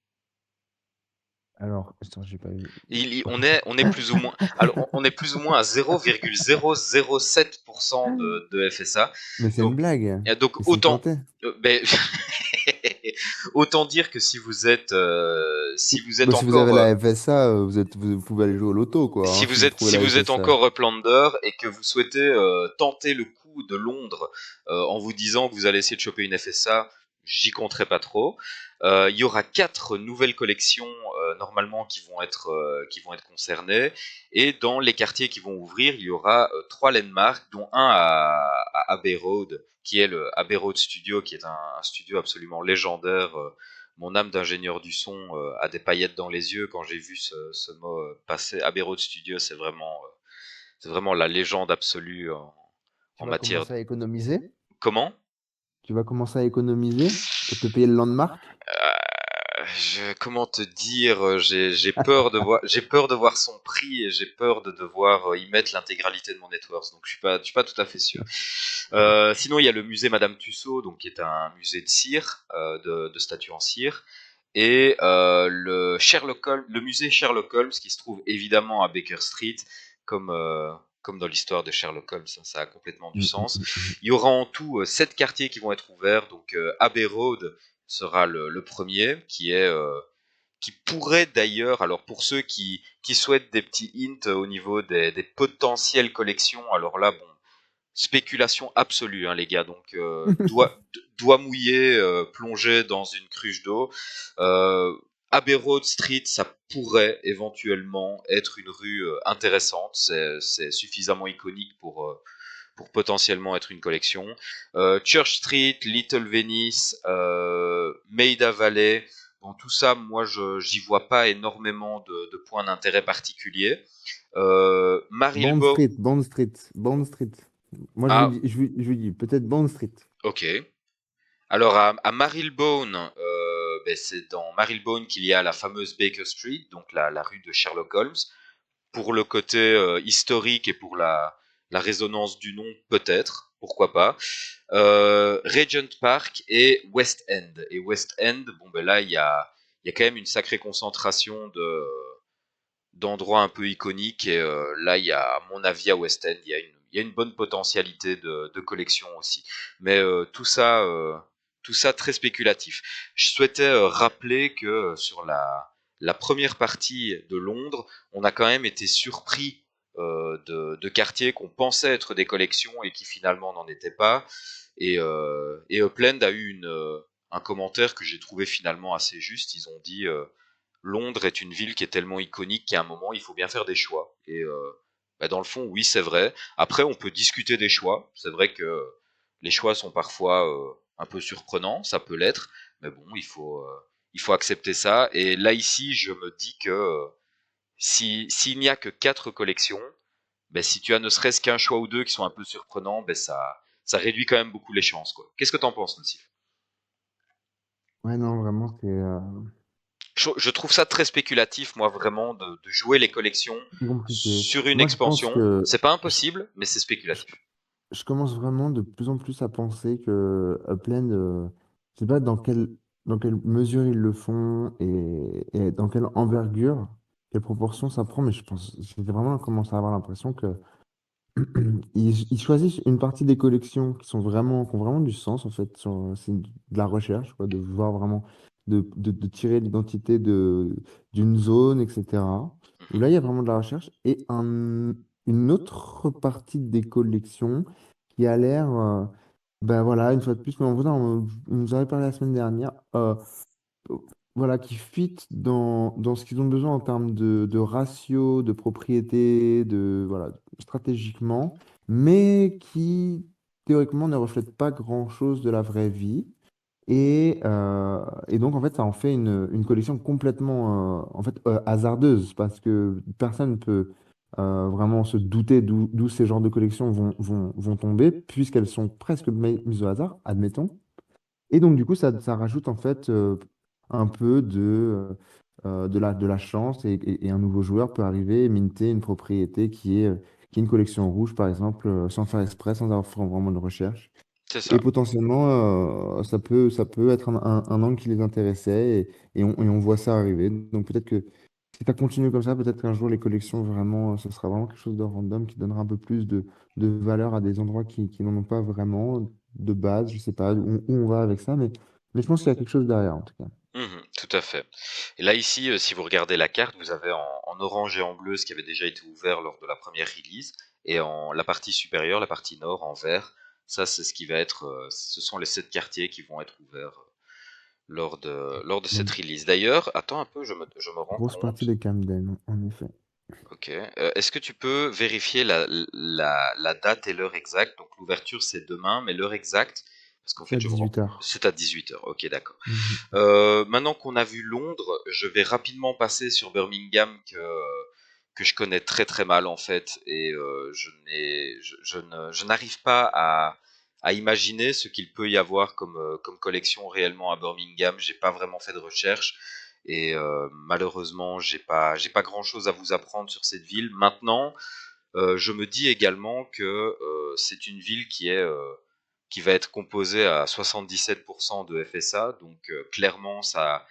Alors, attends, j'ai pas eu. On est plus ou moins, alors on est plus ou moins à 0,007% de FSA. Mais c'est une Donc, blague. donc Ils sont autant, plantés. ben, autant dire que si vous êtes Bah, si vous avez encore la FSA, vous pouvez aller jouer au loto, quoi, hein, si vous trouvez si la vous êtes FSA. encore Uplander et que vous souhaitez tenter le coup de Londres en vous disant que vous allez essayer de choper une FSA, j'y compterai pas trop. Il y aura 4 nouvelles collections normalement qui vont être concernées et dans les quartiers qui vont ouvrir, il y aura 3 landmarks, dont un à Abbey Road, qui est le Abbey Road Studio, qui est un studio absolument légendaire. Mon âme d'ingénieur du son a des paillettes dans les yeux quand j'ai vu ce mot passer. Abbey Road Studio, c'est vraiment la légende absolue Tu en vas matière. commencer à économiser. Comment? Tu vas commencer à économiser pour te payer le landmark. Comment te dire, j'ai peur de voir son prix et j'ai peur de devoir y mettre l'intégralité de mon net worth, donc je suis pas tout à fait sûr. Sinon, il y a le musée Madame Tussaud, donc qui est un musée de cire, de statues en cire, et le musée Sherlock Holmes, qui se trouve évidemment à Baker Street, comme comme dans l'histoire de Sherlock Holmes, ça a complètement du Mm, mm, sens. mm, mm. Il y aura en tout 7 quartiers qui vont être ouverts, donc Abbey Road sera le premier, qui pourrait d'ailleurs, alors pour ceux qui souhaitent des petits hints au niveau des potentielles collections, alors là, bon, spéculation absolue, hein, les gars, donc doigt mouillé, plongé dans une cruche d'eau. Euh, Abbey Road Street, ça pourrait éventuellement être une rue intéressante, c'est suffisamment iconique pour potentiellement être une collection. Church Street, Little Venice, Maida Valley, bon, tout ça, moi, j'y vois pas énormément de points d'intérêt particuliers. Bond Marylebone, Street, Bond Street, Bond Street. Moi, ah, je vous dis peut-être Bond Street. ok. Alors, à Marylebone, ben, c'est dans Marylebone qu'il y a la fameuse Baker Street, donc la rue de Sherlock Holmes. Pour le côté historique et pour la résonance du nom, peut-être, pourquoi pas. Regent Park et West End. Et West End, bon ben là, il y a quand même une sacrée concentration d'endroits un peu iconiques. Et là, il y a, à mon avis, à West End, il y a une bonne potentialité de collection aussi. Mais tout ça très spéculatif. Je souhaitais rappeler que sur la première partie de Londres, on a quand même été surpris de quartiers qu'on pensait être des collections et qui finalement n'en étaient pas. Et Upland a eu un commentaire que j'ai trouvé finalement assez juste. Ils ont dit Londres est une ville qui est tellement iconique qu'à un moment il faut bien faire des choix. Bah, dans le fond, oui, c'est vrai. Après, on peut discuter des choix. C'est vrai que les choix sont parfois un peu surprenants, ça peut l'être, mais bon, il faut accepter ça. Et là ici, je me dis que si s'il n'y a que quatre collections, ben si tu as ne serait-ce qu'un choix ou deux qui sont un peu surprenants, ben ça réduit quand même beaucoup les chances, quoi. Qu'est-ce que t'en penses, Nassif? Ouais, non, vraiment, c'est Je trouve ça très spéculatif, moi, vraiment, de jouer les collections compliqué. sur une Moi, je pense expansion. que C'est pas je, impossible, mais c'est je- spéculatif. je commence vraiment de plus en plus à penser que Upland, je sais pas dans quelle mesure ils le font et dans quelle envergure, quelle proportion ça prend, mais je pense, j'ai vraiment commencé à avoir l'impression que ils choisissent une partie des collections qui ont vraiment du sens, en fait. C'est de la recherche, quoi, de voir vraiment, de tirer l'identité d'une zone, etc. Où Mhm. là, il y a vraiment de la recherche. Et une autre partie des collections qui a l'air, ben voilà, une fois de plus, mais on nous avait parlé la semaine dernière, voilà, qui fit dans ce qu'ils ont besoin en termes de ratio, de propriété, voilà, stratégiquement, mais qui théoriquement ne reflètent pas grand-chose de la vraie vie. Et donc, en fait, ça en fait une collection complètement hasardeuse, parce que personne ne peut vraiment se douter d'où ces genres de collections vont tomber, puisqu'elles sont presque mises au hasard, admettons. Et donc, du coup, ça rajoute en fait un peu de la chance et un nouveau joueur peut arriver et minter une propriété qui est une collection rouge, par exemple, sans faire exprès, sans avoir fait vraiment de recherche. C'est Et ça. potentiellement, ça peut être un angle qui les intéressait et on voit ça arriver. Donc, peut-être que si ça continue comme ça, peut-être qu'un jour, les collections, vraiment, ce sera vraiment quelque chose de random qui donnera un peu plus de valeur à des endroits qui n'en ont pas vraiment de base. Je sais pas où on va avec ça, mais je pense qu'il y a quelque chose derrière, en tout cas. Mhm, tout à fait. Et là ici, si vous regardez la carte, vous avez en orange et en bleu ce qui avait déjà été ouvert lors de la première release, et en la partie supérieure, la partie nord, en vert, ça c'est ce qui va être, ce sont les 7 quartiers qui vont être ouverts lors de cette Donc, release. D'ailleurs, attends un peu, je me rends grosse partie compte. des Camden, en effet. Ok. Est-ce que tu peux vérifier la date et l'heure exacte? Donc l'ouverture c'est demain, mais l'heure exacte, parce qu'en C'est fait à je me rends 18 heures. c'est à 18 h. Ok, d'accord. Mhm. Maintenant qu'on a vu Londres, je vais rapidement passer sur Birmingham que je connais très très mal en fait, et je n'arrive pas à imaginer ce qu'il peut y avoir comme collection réellement à Birmingham. J'ai pas vraiment fait de recherche et malheureusement j'ai pas grand chose à vous apprendre sur cette ville. Maintenant, je me dis également que c'est une ville qui va être composée à 77% de FSA, donc clairement ça,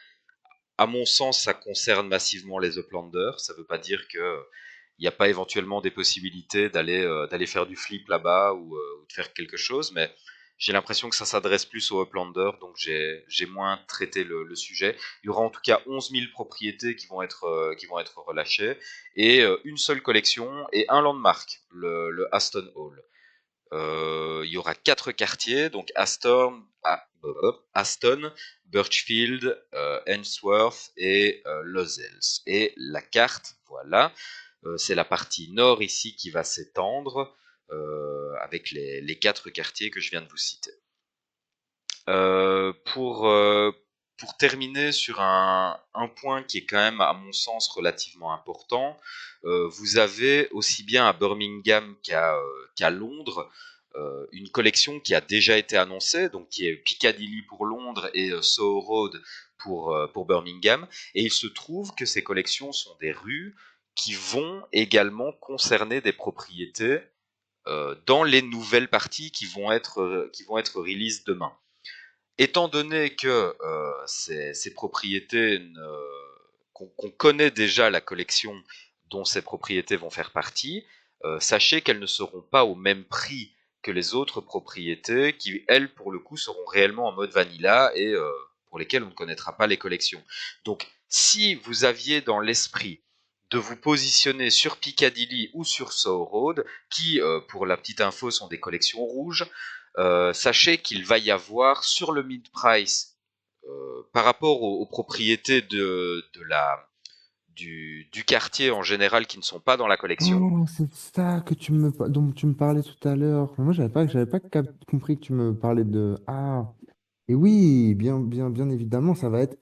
à mon sens, ça concerne massivement les Uplanders. Ça veut pas dire que il n'y a pas éventuellement des possibilités d'aller faire du flip là-bas ou de faire quelque chose, mais j'ai l'impression que ça s'adresse plus aux Uplanders, donc j'ai moins traité le sujet. Il y aura en tout cas 11 000 propriétés qui vont être relâchées, et une seule collection et un landmark, le Aston Hall. Il y aura quatre quartiers, donc Aston, Birchfield, Ainsworth et Lozells. Et la carte, voilà, c'est la partie nord ici qui va s'étendre avec les quatre quartiers que je viens de vous citer. Euh, pour, euh, pour terminer sur un point qui est quand même, à mon sens, relativement important, vous avez aussi bien à Birmingham qu'à Londres une collection qui a déjà été annoncée, donc qui est Piccadilly pour Londres et Soho Road pour Birmingham. Et il se trouve que ces collections sont des rues qui vont également concerner des propriétés dans les nouvelles parties qui vont être release demain. Étant donné que ces propriétés qu'on connaît déjà la collection dont ces propriétés vont faire partie, sachez qu'elles ne seront pas au même prix que les autres propriétés qui, elles, pour le coup, seront réellement en mode vanilla et pour lesquelles on ne connaîtra pas les collections. Donc, Si vous aviez dans l'esprit de vous positionner sur Piccadilly ou sur Soho Road, qui, pour la petite info, sont des collections rouges, sachez qu'il va y avoir sur le mid-price, par rapport aux propriétés du quartier en général qui ne sont pas dans la collection. Oh, c'est ça dont tu me parlais tout à l'heure. Moi, j'avais pas compris que tu me parlais de. Ah, et oui, bien évidemment, ça va être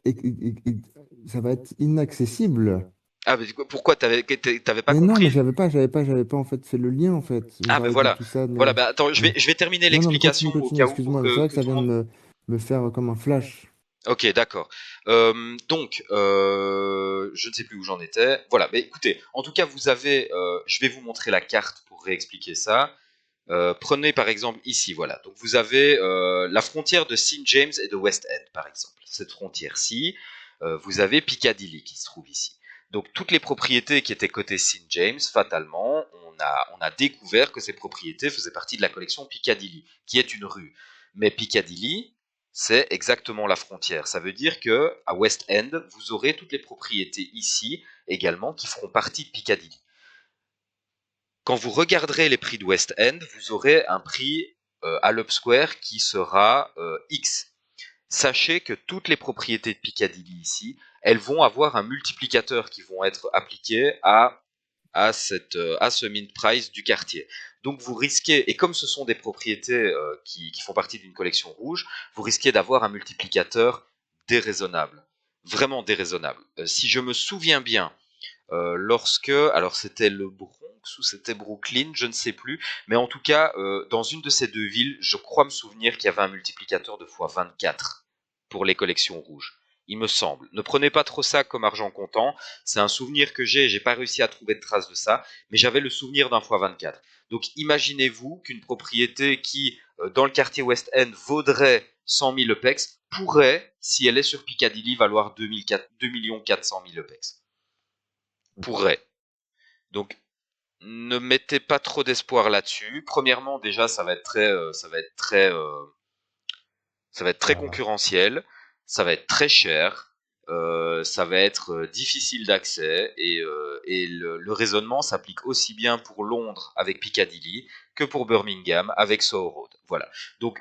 inaccessible. Ah, mais pourquoi t'avais pas Mais non, mais compris? j'avais pas en fait fait le lien en fait. Je me Ah, ben parlais de voilà. tout ça. Voilà, bah attends, je vais terminer Non, non, mais l'explication au continue, cas où pour excuse-moi. C'est que, vrai que que ça tout vient le de monde. me faire comme un flash. Ok, d'accord. Donc, je ne sais plus où j'en étais. Voilà, mais écoutez, en tout cas, je vais vous montrer la carte pour réexpliquer ça. Prenez par exemple ici, voilà. Donc vous avez la frontière de St James et de West End, par exemple. Cette frontière-ci, vous avez Piccadilly qui se trouve ici. Donc toutes les propriétés qui étaient cotées St James, fatalement, on a découvert que ces propriétés faisaient partie de la collection Piccadilly, qui est une rue. Mais Piccadilly, c'est exactement la frontière. Ça veut dire que à West End, vous aurez toutes les propriétés ici également qui feront partie de Piccadilly. Quand vous regarderez les prix de West End, vous aurez un prix à l'Up Square qui sera X. Sachez que toutes les propriétés de Piccadilly ici, elles vont avoir un multiplicateur qui vont être appliqués à ce mint price du quartier. Donc vous risquez, et comme ce sont des propriétés qui font partie d'une collection rouge, vous risquez d'avoir un multiplicateur déraisonnable. Vraiment déraisonnable. Si je me souviens bien, alors c'était le Bronx ou c'était Brooklyn, je ne sais plus, mais en tout cas, dans une de ces deux villes, je crois me souvenir qu'il y avait un multiplicateur de fois 24 pour les collections rouges. Il me semble. Ne prenez pas trop ça comme argent comptant. C'est un souvenir que j'ai pas réussi à trouver de traces de ça, mais j'avais le souvenir d'un fois 24. Donc imaginez-vous qu'une propriété qui, dans le quartier West End, vaudrait 100 000 EPEX, pourrait, si elle est sur Piccadilly, valoir 2 400 000 EPEX. Pourrait. Donc ne mettez pas trop d'espoir là-dessus. Premièrement, déjà, ça va être très Ah, concurrentiel, ça va être très cher, ça va être difficile d'accès et le raisonnement s'applique aussi bien pour Londres avec Piccadilly que pour Birmingham avec Soho Road. Voilà. Donc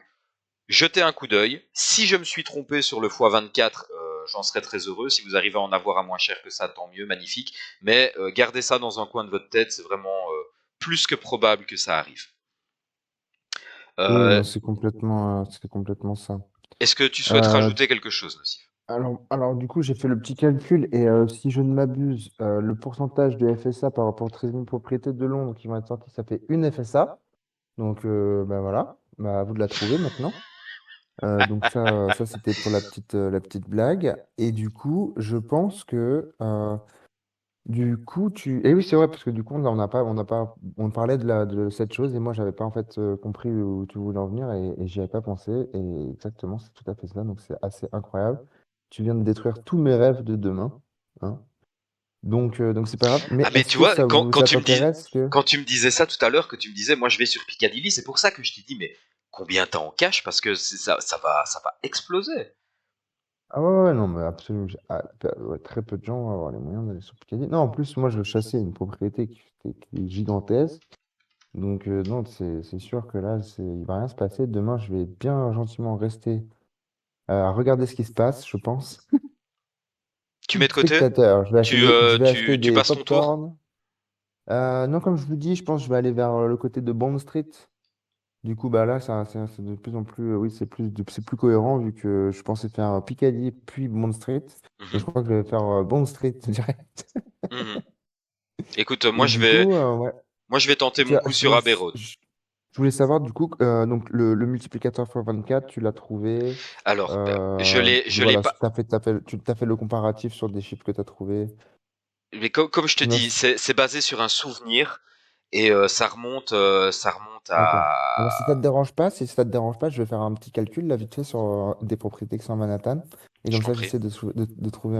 jetez un coup d'œil. Si je me suis trompé sur le x24, j'en serais très heureux. Si vous arrivez à en avoir à moins cher que ça, tant mieux, magnifique. Mais gardez ça dans un coin de votre tête, c'est vraiment plus que probable que ça arrive. oui, Euh, non, c'est complètement ça. Est-ce que tu souhaites Euh, rajouter quelque chose, Nassif? du coup, j'ai fait le petit calcul et si je ne m'abuse, le pourcentage de FSA par rapport aux 13 000 propriétés de Londres qui vont être sorties, ça fait une FSA. Donc, ben voilà, bah, à vous de la trouver maintenant. Donc ça c'était pour la petite blague. Et du coup, je pense que du coup tu. Et oui, c'est vrai parce que du coup on n'a pas, on parlait de cette chose et moi j'avais pas en fait compris où tu voulais en venir et j'y avais pas pensé. Et exactement, c'est tout à fait ça. Donc c'est assez incroyable. Tu viens de détruire tous mes rêves de demain, hein. Donc c'est pas grave. Ah Mais mais est-ce tu que vois, ça t'intéresse que. quand tu me disais ça tout à l'heure, que tu me disais, moi je vais sur Piccadilly, c'est pour ça que je t'ai dit, mais combien t'as en cash? Parce que ça va exploser. Ah ouais, ouais, non, mais absolument. Ouais, très peu de gens vont avoir les moyens d'aller sur Piccadilly. Non, en plus, moi, je chassais une propriété qui est gigantesque. Donc, non, c'est sûr que là, il va rien se passer. Demain, je vais bien gentiment rester à regarder ce qui se passe, je pense. Tu mets de côté? Spectateur. Je vais acheter Tu des passes ton tour? pop-corn. Non, comme je vous dis, je pense que je vais aller vers le côté de Bond Street. Du coup, bah là, c'est de plus en plus, oui, c'est plus cohérent vu que je pensais faire Piccadilly puis Bond Street. Et je Mhm, crois que je vais faire Bond Street direct. mhm. Écoute, Et du coup, ouais, moi je vais tenter mon coup sur Abbey Road. je voulais savoir, du coup, donc le multiplicateur x 24, tu l'as trouvé. Alors, je l'ai Voilà, pas. tu t'as fait le comparatif sur des chiffres que tu as trouvés. Mais comme je te Combien dis, c- c'est basé sur un souvenir et ça remonte D'accord. Alors, à. si ça te dérange pas, je vais faire un petit calcul là vite fait sur des propriétés qui sont à Manhattan. Et Je comme t'en ça, prie. j'essaie de trouver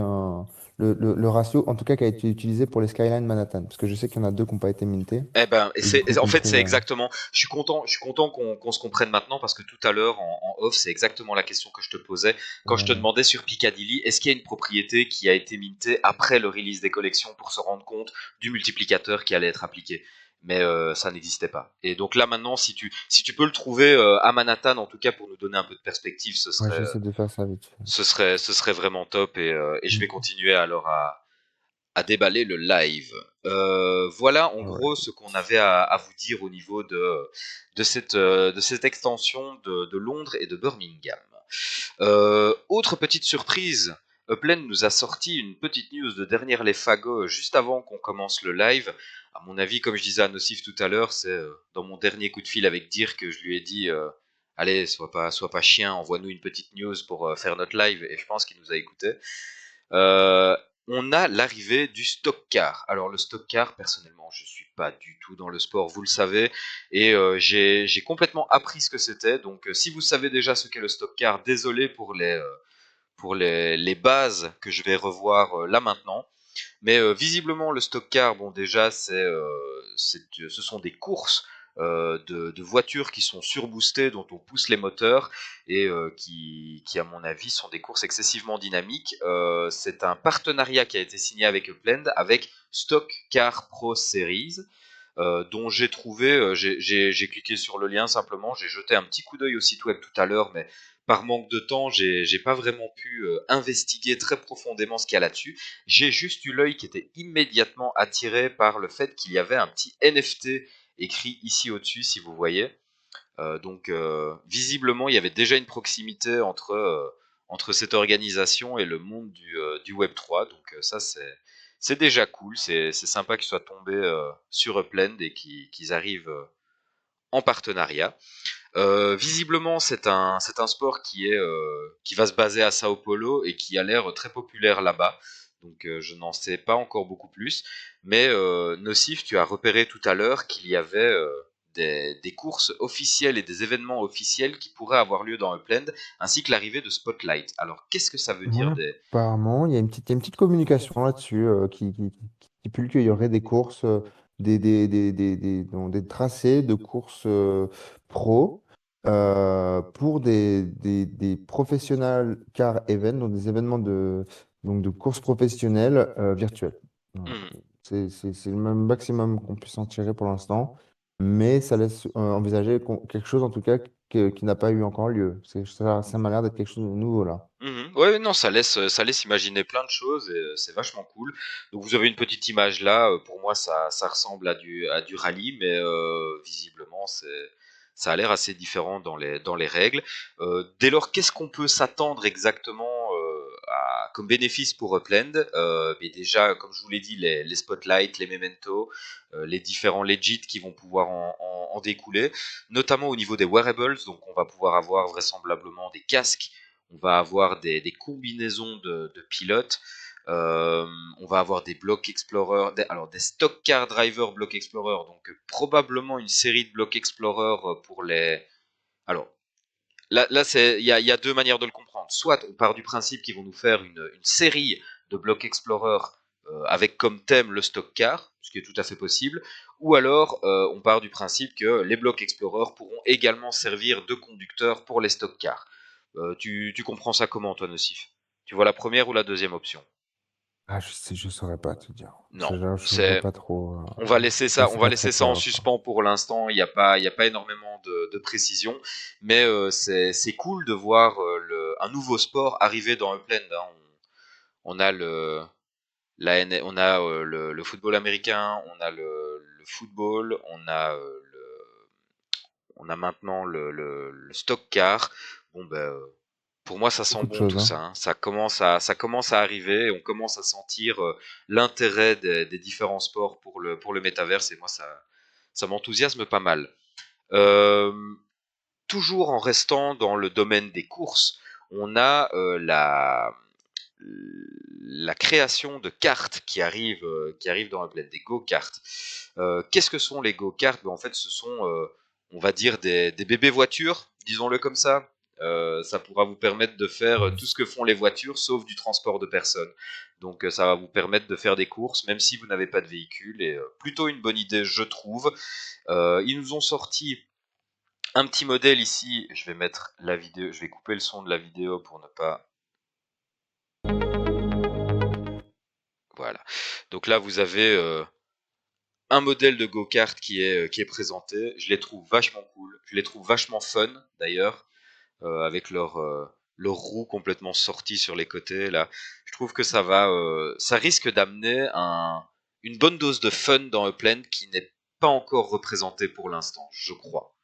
le ratio, en tout cas, qui a été utilisé pour les Skyline Manhattan. Parce que je sais qu'il y en a deux qui n'ont pas été mintés. Eh ben, Et du coup, en qu'on fait, c'est trouve. exactement. Je suis content qu'on se comprenne maintenant parce que tout à l'heure, en off, c'est exactement la question que je te posais quand je te Voilà. demandais sur Piccadilly, est-ce qu'il y a une propriété qui a été mintée après le release des collections pour se rendre compte du multiplicateur qui allait être appliqué? Mais ça n'existait pas. Et donc là maintenant, si tu peux le trouver à Manhattan, en tout cas pour nous donner un peu de perspective, Ouais, j'essaie de faire ça vite fait. ce serait vraiment top. Et je vais Mm. continuer alors à déballer le live. Voilà en gros Ouais. ce qu'on avait à vous dire au niveau de cette extension de Londres et de Birmingham. Autre petite surprise, Upland nous a sorti une petite news de derrière les fagots juste avant qu'on commence le live. À mon avis, comme je disais à Nocif tout à l'heure, c'est dans mon dernier coup de fil avec Dirk que je lui ai dit allez, sois pas chien, envoie-nous une petite news pour faire notre live. Et je pense qu'il nous a écouté. Euh, on a l'arrivée du stock car. Alors le stock car, personnellement, je suis pas du tout dans le sport, vous le savez, et j'ai complètement appris ce que c'était. Donc si vous savez déjà ce qu'est le stock car, désolé pour les bases que je vais revoir là maintenant. Mais visiblement, le stock car, bon déjà, ce sont des courses de voitures qui sont surboostées, dont on pousse les moteurs et qui, à mon avis, sont des courses excessivement dynamiques. C'est un partenariat qui a été signé avec Upland, avec Stock Car Pro Series. Dont j'ai trouvé, j'ai cliqué sur le lien simplement, j'ai jeté un petit coup d'œil au site web tout à l'heure, mais par manque de temps, j'ai pas vraiment pu investiguer très profondément ce qu'il y a là-dessus. J'ai juste eu l'œil qui était immédiatement attiré par le fait qu'il y avait un petit NFT écrit ici au-dessus, si vous voyez. Visiblement, il y avait déjà une proximité entre cette organisation et le monde du Web3. Donc ça, c'est déjà cool. C'est sympa qu'ils soient tombés sur Upland et qu'ils arrivent en partenariat. Visiblement, c'est un sport qui va se baser à Sao Paulo et qui a l'air très populaire là-bas. Donc je n'en sais pas encore beaucoup plus. Mais Nocif, tu as repéré tout à l'heure qu'il y avait des courses officielles et des événements officiels qui pourraient avoir lieu dans Upland, ainsi que l'arrivée de Spotlight. Alors qu'est-ce que ça veut Ouais, dire apparemment, il y a une petite communication là-dessus qui stipule qu'il y aurait des courses, des tracés de courses pro pour des professionnels car events, donc des événements donc de courses professionnelles virtuelles. Voilà. Hmm. C'est le même maximum qu'on puisse en tirer pour l'instant, mais ça laisse envisager quelque chose en tout cas qui n'a pas eu encore lieu. Ça m'a l'air d'être quelque chose de nouveau là. Mhm. Ouais, non, ça laisse imaginer plein de choses et c'est vachement cool. Donc vous avez une petite image là. Pour moi, ça ressemble à du rallye, mais visiblement, ça a l'air assez différent dans les règles. Dès lors, qu'est-ce qu'on peut s'attendre exactement comme bénéfice pour Upland? Mais déjà, comme je vous l'ai dit, les spotlights, les mementos, les différents legit qui vont pouvoir en découler, notamment au niveau des wearables. Donc on va pouvoir avoir vraisemblablement des casques, on va avoir des combinaisons de pilotes, euh, on va avoir des block explorer, alors des stock car driver block explorer, donc probablement une série de block explorer pour les. Alors là il y a deux manières de le comprendre. Soit on part du principe qu'ils vont nous faire une série de block explorer avec comme thème le stock car, ce qui est tout à fait possible, ou alors on part du principe que les blocs explorers pourront également servir de conducteurs pour les stock cars. Tu comprends ça comment, toi, Nocif? Tu vois la première ou la deuxième option? Ah, je saurais pas te dire. Non, Je vois c'est pas trop. on C'est va pas très laisser ça en clair, quoi. suspens pour l'instant. Il y a pas énormément de précision, mais c'est cool de voir un nouveau sport arriver dans Upland, hein. On a on a le football américain, on a le football, on a maintenant le stock car. Bon ben, pour moi, ça sent Beaucoup de bon tout choses, ça, hein. hein. Ça commence à arriver. Et on commence à sentir l'intérêt des différents sports pour le métaverse. Et moi, ça m'enthousiasme pas mal. Euh, Toujours en restant dans le domaine des courses, on a la création de cartes qui arrive dans Upland, des go-karts. Qu'est-ce que sont les go-karts? Ben, en fait, ce sont, on va dire, des bébés voitures, disons-le comme ça. Ça pourra vous permettre de faire tout ce que font les voitures, sauf du transport de personnes. Donc ça va vous permettre de faire des courses, même si vous n'avez pas de véhicule, et plutôt une bonne idée, je trouve. Ils nous ont sorti un petit modèle ici. Je vais mettre la vidéo, je vais couper le son de la vidéo pour ne pas. Voilà. Donc là, vous avez un modèle de go-kart qui est présenté. Je les trouve vachement cool. Je les trouve vachement fun d'ailleurs, avec leurs roues complètement sorties sur les côtés. Là, je trouve que ça risque d'amener une bonne dose de fun dans Upland qui n'est pas encore représentée pour l'instant, je crois.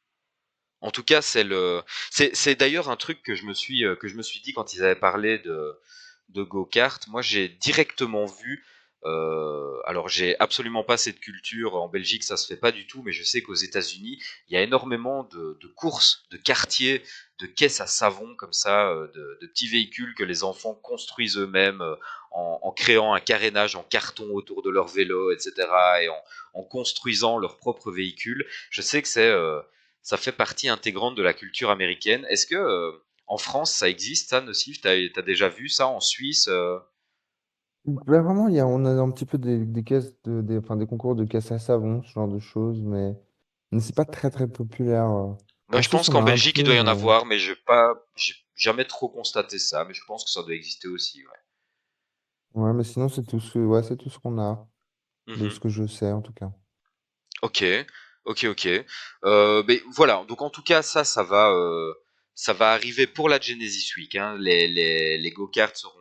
En tout cas, c'est d'ailleurs un truc que je me suis dit quand ils avaient parlé de go-kart. Moi, j'ai directement vu. Alors, j'ai absolument pas cette culture en Belgique, ça se fait pas du tout, mais je sais qu'aux États-Unis, il y a énormément de courses, de quartiers, de caisses à savon comme ça, de petits véhicules que les enfants construisent eux-mêmes en créant un carénage en carton autour de leur vélo, etc., et en construisant leur propre véhicule. Je sais que ça fait partie intégrante de la culture américaine. Est-ce que en France ça existe ça, Nocif? T'as déjà vu ça en Suisse? Bah, vraiment, on a un petit peu des caisses, enfin, des concours de caisses à savon, ce genre de choses, mais c'est pas très très populaire. Ouais, En je pense Suisse, on qu'en a un Belgique il peu, doit y en mais avoir, mais j'ai jamais trop constaté ça, mais je pense que ça doit exister aussi. Ouais. ouais, mais sinon, ouais, c'est tout ce qu'on a, de Mhm. ce que je sais en tout cas. Ok, ok. Mais voilà. Donc en tout cas, ça va arriver pour la Genesis Week, hein. Les go-karts seront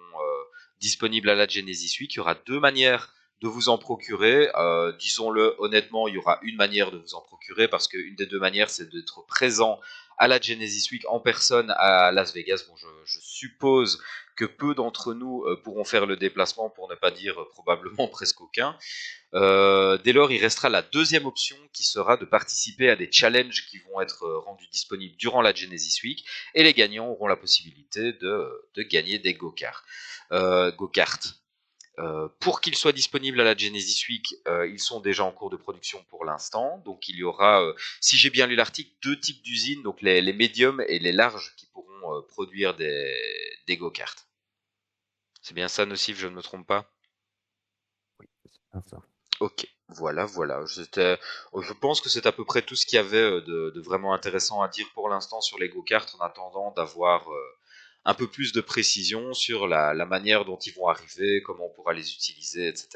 disponibles à la Genesis Week. Il y aura deux manières de vous en procurer. Disons-le honnêtement, il y aura une manière de vous en procurer parce qu'une des deux manières, c'est d'être présent à la Genesis Week en personne à Las Vegas. Bon, je suppose que peu d'entre nous pourront faire le déplacement, pour ne pas dire probablement presque aucun. Dès lors, il restera la deuxième option qui sera de participer à des challenges qui vont être rendus disponibles durant la Genesis Week, et les gagnants auront la possibilité de gagner des go-karts. Go-karts. Pour qu'ils soient disponibles à la Genesis Week, ils sont déjà en cours de production pour l'instant. Donc il y aura, si j'ai bien lu l'article, deux types d'usines, donc les médiums et les larges, qui pourront produire des go-karts. C'est bien ça, Nocif, je ne me trompe pas? C'est bien ça. Ok, voilà. Je pense que c'est à peu près tout ce qu'il y avait de vraiment intéressant à dire pour l'instant sur les go-karts, en attendant d'avoir un peu plus de précision sur la manière dont ils vont arriver, comment on pourra les utiliser, etc.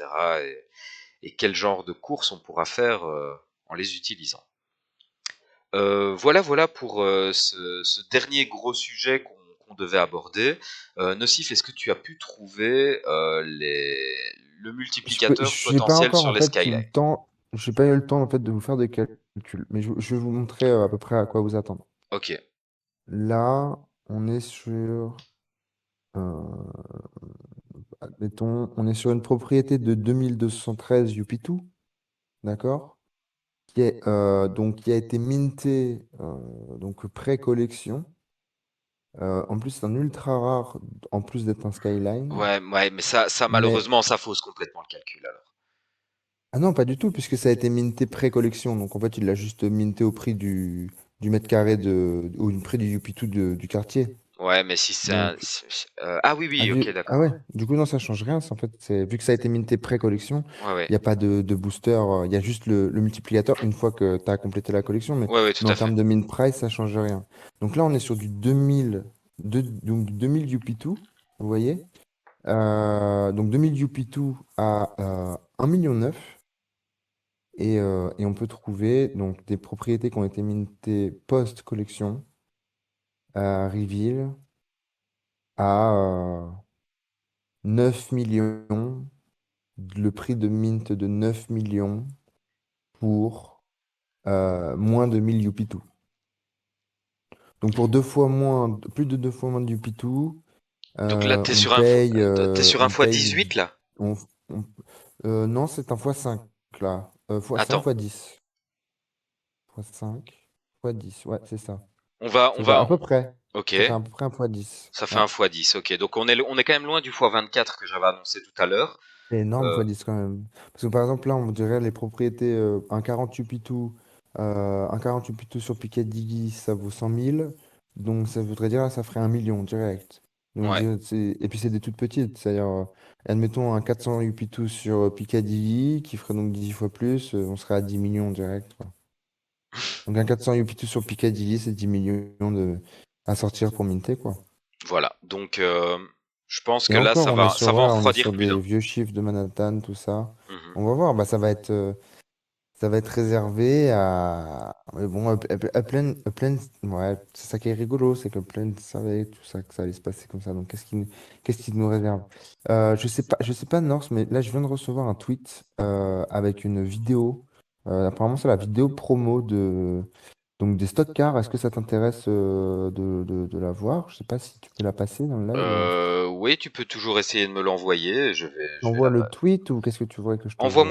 Et quel genre de course on pourra faire en les utilisant. Voilà pour ce dernier gros sujet qu'on devait aborder. Nocif, est-ce que tu as pu trouver le multiplicateur J'ai pas potentiel encore sur en les fait eu Skyline? le temps, j'ai pas eu le temps en fait de vous faire des calculs, mais je vais vous montrer à peu près à quoi vous attendre. Ok. Là, on est sur, euh, admettons, on est sur une propriété de 2213 Yupitou, d'accord? Qui a été minté donc pré-collection. En plus, c'est un ultra rare, en plus d'être un Skyline. Ouais, mais ça Mais malheureusement, ça fausse complètement le calcul alors. ah non, pas du tout, puisque ça a été minté pré-collection. Donc en fait, il l'a juste minté au prix du mètre carré au prix du Yupitou du quartier. Ouais, mais si c'est un... Donc Ah oui, oui, ok, ah ouais, d'accord. du coup non, ça change rien. En fait, vu que ça a été minté pré-collection, Ouais. il n'y a pas de booster. Il y a juste le multiplicateur une fois que tu as complété la collection. Ouais, tout Mais en à fait. termes de mint price, ça change rien. Donc là, on est sur du 2000, donc 2000 Yupitou, vous voyez? Donc 2000 Yupitou à 1,9 million. Et on peut trouver donc des propriétés qui ont été mintées post-collection à Reveal à 9 millions, le prix de mint de 9 millions pour moins de 1000 Yupitou. Donc pour deux fois moins, plus de deux fois moins de Yupitou, Donc là, t'es sur un on fois paye, 18 là? on- on- non, c'est un x5 là. C'est un Attends, x10. x5, x10, ouais, c'est ça. on C'est ça, à va, peu près. ok, Ça fait à peu près un x10. ça fait Ouais. un fois 10, ok. Donc on est quand même loin du fois 24 que j'avais annoncé tout à l'heure. C'est énorme Euh, x10 quand même. Parce que par exemple, là, on dirait les propriétés, un 48 Pitou sur Piquet Diggy, ça vaut 100 000. Donc ça voudrait dire ça ferait 1 million direct. Donc Ouais. et puis c'est des toutes petites, c'est-à-dire admettons un 400 Yupitus sur Picadilly qui ferait donc 10 fois plus, on serait à 10 millions direct, quoi. Donc un 400 Yupitus sur Picadilly, c'est 10 millions à sortir pour minter, quoi. Voilà. Donc, je pense Et que là, encore, on est ça sur, va en voilà, on est refroidir sur plus des d'un. vieux chiffres de Manhattan, tout ça. Mhm. On va voir, bah, ça va être réservé à. Mais bon, Upland, ouais, c'est ça qui est rigolo, c'est que Upland savait tout ça, que ça allait se passer comme ça. Donc, qu'est-ce qu'il nous réserve? Je sais pas, Norse, mais là, je viens de recevoir un tweet avec une vidéo. Apparemment, c'est la vidéo promo donc des stock cars. Est-ce que ça t'intéresse de la voir? Je sais pas si tu peux la passer dans le live. Oui, tu peux toujours essayer de me l'envoyer. Je vais J'envoie la. le tweet ou qu'est-ce que tu voudrais que je t'envoie?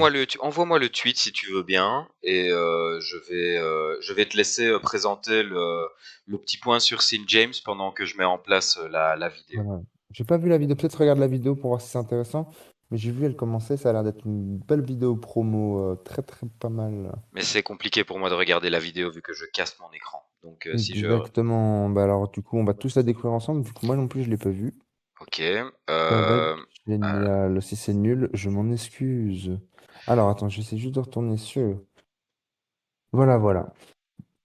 Envoie-moi le tweet si tu veux bien, et je vais te laisser présenter le petit point sur St. James pendant que je mets en place la vidéo. Voilà. J'ai pas vu la vidéo, peut-être regarde la vidéo pour voir si c'est intéressant, mais j'ai vu elle commencer, ça a l'air d'être une belle vidéo promo, très très pas mal. Mais c'est compliqué pour moi de regarder la vidéo vu que je casse mon écran. Donc si je... Exactement, bah alors du coup on va tous la découvrir ensemble, du coup moi non plus je l'ai pas vu. Ok. Ça va être Euh, génial, si c'est nul, je m'en excuse. Alors attends, j'essaie juste de retourner sur... Voilà, voilà.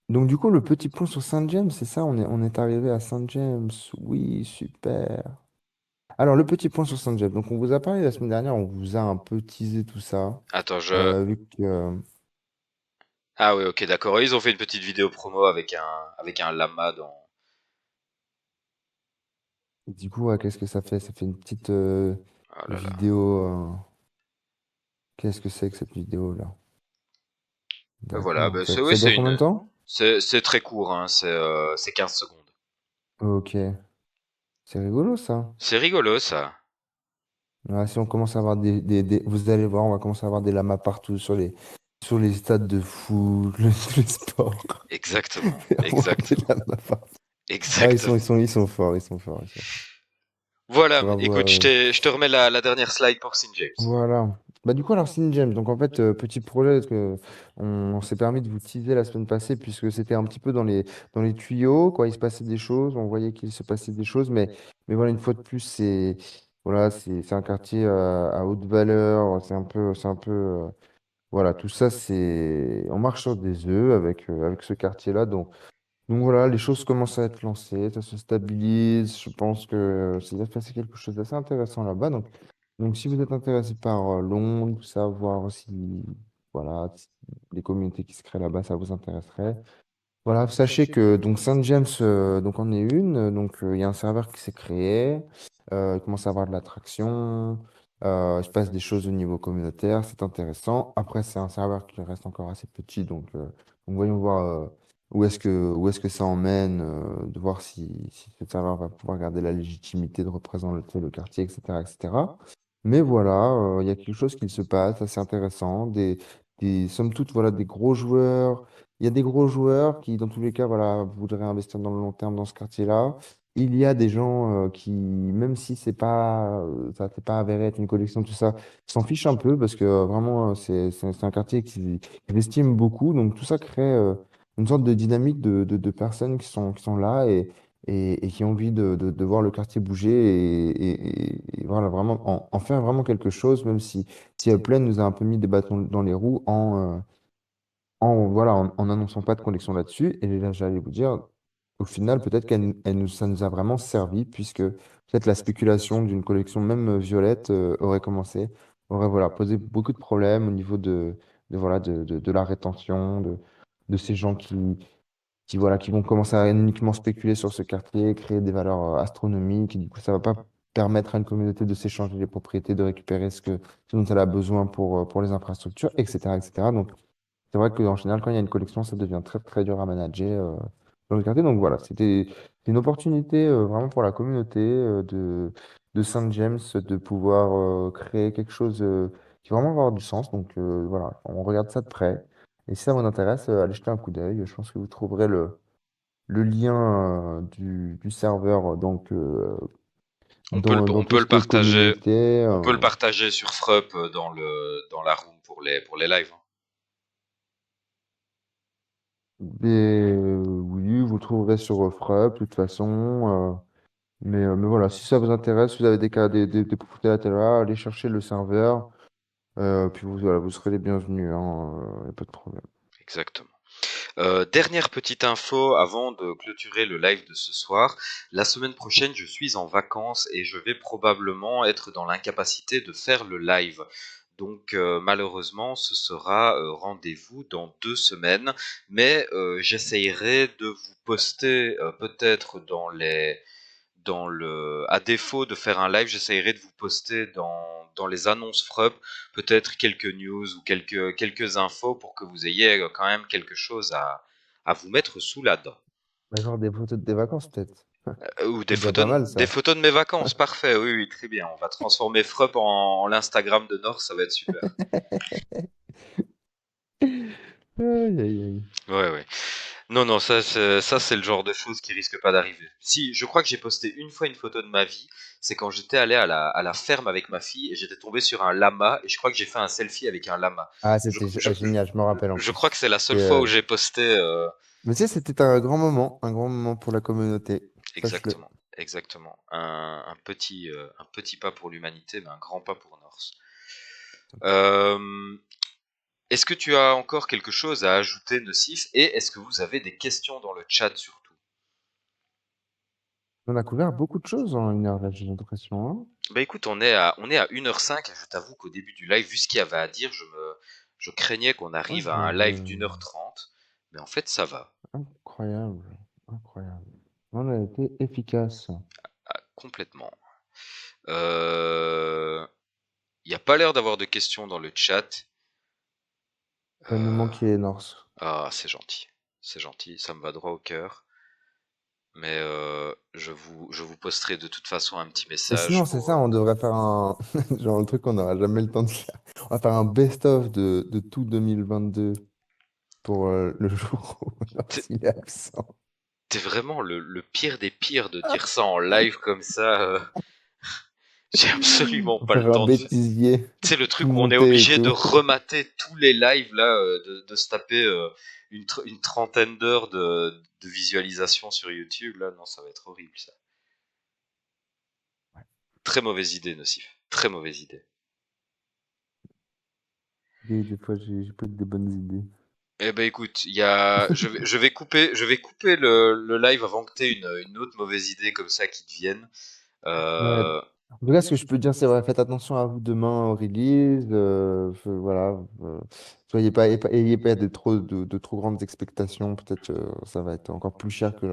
Donc du coup le petit point sur Saint James, c'est ça, on est arrivé à Saint James, oui, super. Alors, le petit point sur Saint James. Donc, on vous a parlé la semaine dernière, on vous a un peu teasé tout ça. attends, Vu que, Ah oui, ok, d'accord. Ils ont fait une petite vidéo promo avec un lama dans... du coup, ouais, qu'est-ce que ça fait? Ça fait une petite Oh là là. vidéo. Qu'est-ce que c'est que cette vidéo-là? Voilà, D'accord. bah, Ça, oui, ça dure combien de temps? c'est très court, hein, c'est 15 secondes. Ok. C'est rigolo, ça. C'est rigolo, ça. Ouais, si on commence à avoir vous allez voir, on va commencer à avoir des lamas partout sur les stades de foot, les sports. Exactement, On va avoir des exactement, lamas partout. Ah, ils sont, ils exactement. sont, ils sont forts, ils sont forts, ils sont forts. Voilà, Bravo à écoute, eux. je te remets la dernière slide pour St. James. Voilà. Bah, du coup, alors, Sin James, donc en fait, petit projet, parce que on s'est permis de vous teaser la semaine passée, puisque c'était un petit peu dans les tuyaux, quoi. Il se passait des choses, on voyait qu'il se passait des choses, mais voilà, une fois de plus, voilà, c'est un quartier à haute valeur, c'est un peu, voilà, tout ça, on marche sur des œufs avec ce quartier-là, donc voilà, les choses commencent à être lancées, ça se stabilise. Je pense que ça va se passer quelque chose d'assez intéressant là-bas. Donc si vous êtes intéressé par Londres, tout ça, voir si, voilà, si les communautés qui se créent là-bas, ça vous intéresserait. Voilà, sachez que donc Saint James, donc en est une. Donc il y a un serveur qui s'est créé. Il commence à avoir de l'attraction. Il se passe des choses au niveau communautaire. C'est intéressant. Après, c'est un serveur qui reste encore assez petit. Donc voyons voir où est-ce que ça emmène, de voir si ce serveur va pouvoir garder la légitimité de représenter le quartier, etc., etc. Mais voilà, il y a quelque chose qui se passe assez intéressant. Somme toute, voilà, des gros joueurs. Il y a des gros joueurs qui, dans tous les cas, voilà, voudraient investir dans le long terme dans ce quartier-là. Il y a des gens qui, même si ça n'est pas avéré être une collection, tout ça, s'en fichent un peu parce que vraiment, c'est un quartier qu'ils estiment beaucoup. Donc tout ça crée une sorte de dynamique de personnes qui sont là et qui ont envie de voir le quartier bouger et voilà, vraiment en faire vraiment quelque chose, même si Upland nous a un peu mis des bâtons dans les roues voilà, en n'annonçant pas de collection là-dessus. Et là, j'allais vous dire, au final, peut-être ça nous a vraiment servi, puisque peut-être la spéculation d'une collection, même violette, aurait commencé, aurait voilà, posé beaucoup de problèmes au niveau voilà, de la rétention, de ces gens voilà, qui vont commencer à uniquement spéculer sur ce quartier, créer des valeurs astronomiques. Et du coup, ça va pas permettre à une communauté de s'échanger les propriétés, de récupérer ce dont elle a besoin pour les infrastructures, etc., etc. Donc, c'est vrai qu'en général, quand il y a une collection, ça devient très très dur à manager dans le quartier. Donc voilà, c'est une opportunité vraiment pour la communauté de Saint James de pouvoir créer quelque chose qui va vraiment avoir du sens. Donc voilà, on regarde ça de près. Et si ça vous intéresse, allez jeter un coup d'œil. Je pense que vous trouverez le lien du serveur dans On tout peut ce le qui est partager, communauté. on peut le partager sur Frup dans la room pour les lives, hein. Et oui, vous trouverez sur Frub, de toute façon. Mais voilà, si ça vous intéresse, si vous avez des propriétés latérales, allez chercher le serveur. Puis voilà, vous serez les bienvenus, hein, y a pas de problème. Exactement. Dernière petite info avant de clôturer le live de ce soir. La semaine prochaine, je suis en vacances et je vais probablement être dans l'incapacité de faire le live. Donc malheureusement, ce sera rendez-vous dans 2 semaines, mais j'essayerai de vous poster peut-être à défaut de faire un live, j'essayerai de vous poster dans les annonces FRUP peut-être quelques news ou quelques infos pour que vous ayez quand même quelque chose à vous mettre sous la dent. Bah, genre des photos de tes vacances, peut-être. Ou C'est déjà pas mal, des ça. photos de mes vacances, parfait, oui, oui, très bien. On va transformer FRUP en l'Instagram de Nord, ça va être super. Aïe, aïe, aïe. Ouais, ouais. Non, non, ça, c'est le genre de choses qui risque pas d'arriver. Si, je crois que j'ai posté une fois une photo de ma vie, c'est quand j'étais allé à la ferme avec ma fille et j'étais tombé sur un lama et je crois que j'ai fait un selfie avec un lama. Ah, Je, c'était je, je, génial, je me rappelle en je crois plus. que c'est la seule C'est, fois où j'ai posté Mais tu sais, c'était un grand moment pour la communauté. Sache-le. exactement, exactement. Un petit pas pour l'humanité, mais un grand pas pour Norse. Euh, Est-ce que tu as encore quelque chose à ajouter, Nocif, et est-ce que vous avez des questions dans le chat surtout? On a couvert beaucoup de choses en 1 heure, là, j'ai l'impression, hein. Bah écoute, on est à 1h05. Je t'avoue qu'au début du live, vu ce qu'il y avait à dire, je craignais qu'on Ouais, arrive à un live d'1h30. Mais en fait, ça va. incroyable, incroyable. On a été efficace. Ah, complètement. Il n'y a pas l'air d'avoir de questions dans le chat. Ça nous Euh, manquait, Norse. Ah, c'est gentil. C'est gentil, ça me va droit au cœur. Mais je vous posterai de toute façon un petit Mais sinon, message c'est pour... ça, on devrait faire un. Genre, le truc qu'on n'aura jamais le temps de faire. On va faire un best-of de tout 2022 pour le jour où T'es Norse il est absent. t'es vraiment le pire des pires de dire ça en live comme ça. J'ai absolument On va pas le faire un temps de faire. bêtisier, C'est le tout truc où on est monté et obligé de tout. remater tous les lives là, de se taper une trentaine d'heures de visualisation sur YouTube là. Non, ça va être horrible ça. Très mauvaise idée, Nocif. Très mauvaise idée. Des fois, j'ai pas que des bonnes idées. Eh ben écoute, je vais couper le live avant que tu aies une autre mauvaise idée comme ça qui te vienne. Ouais. Euh, En tout cas, ce que je peux dire, c'est ouais, faites attention à vous demain au release. Voilà. Soyez pas, ayez pas de trop grandes expectations. Peut-être ça va être encore plus cher que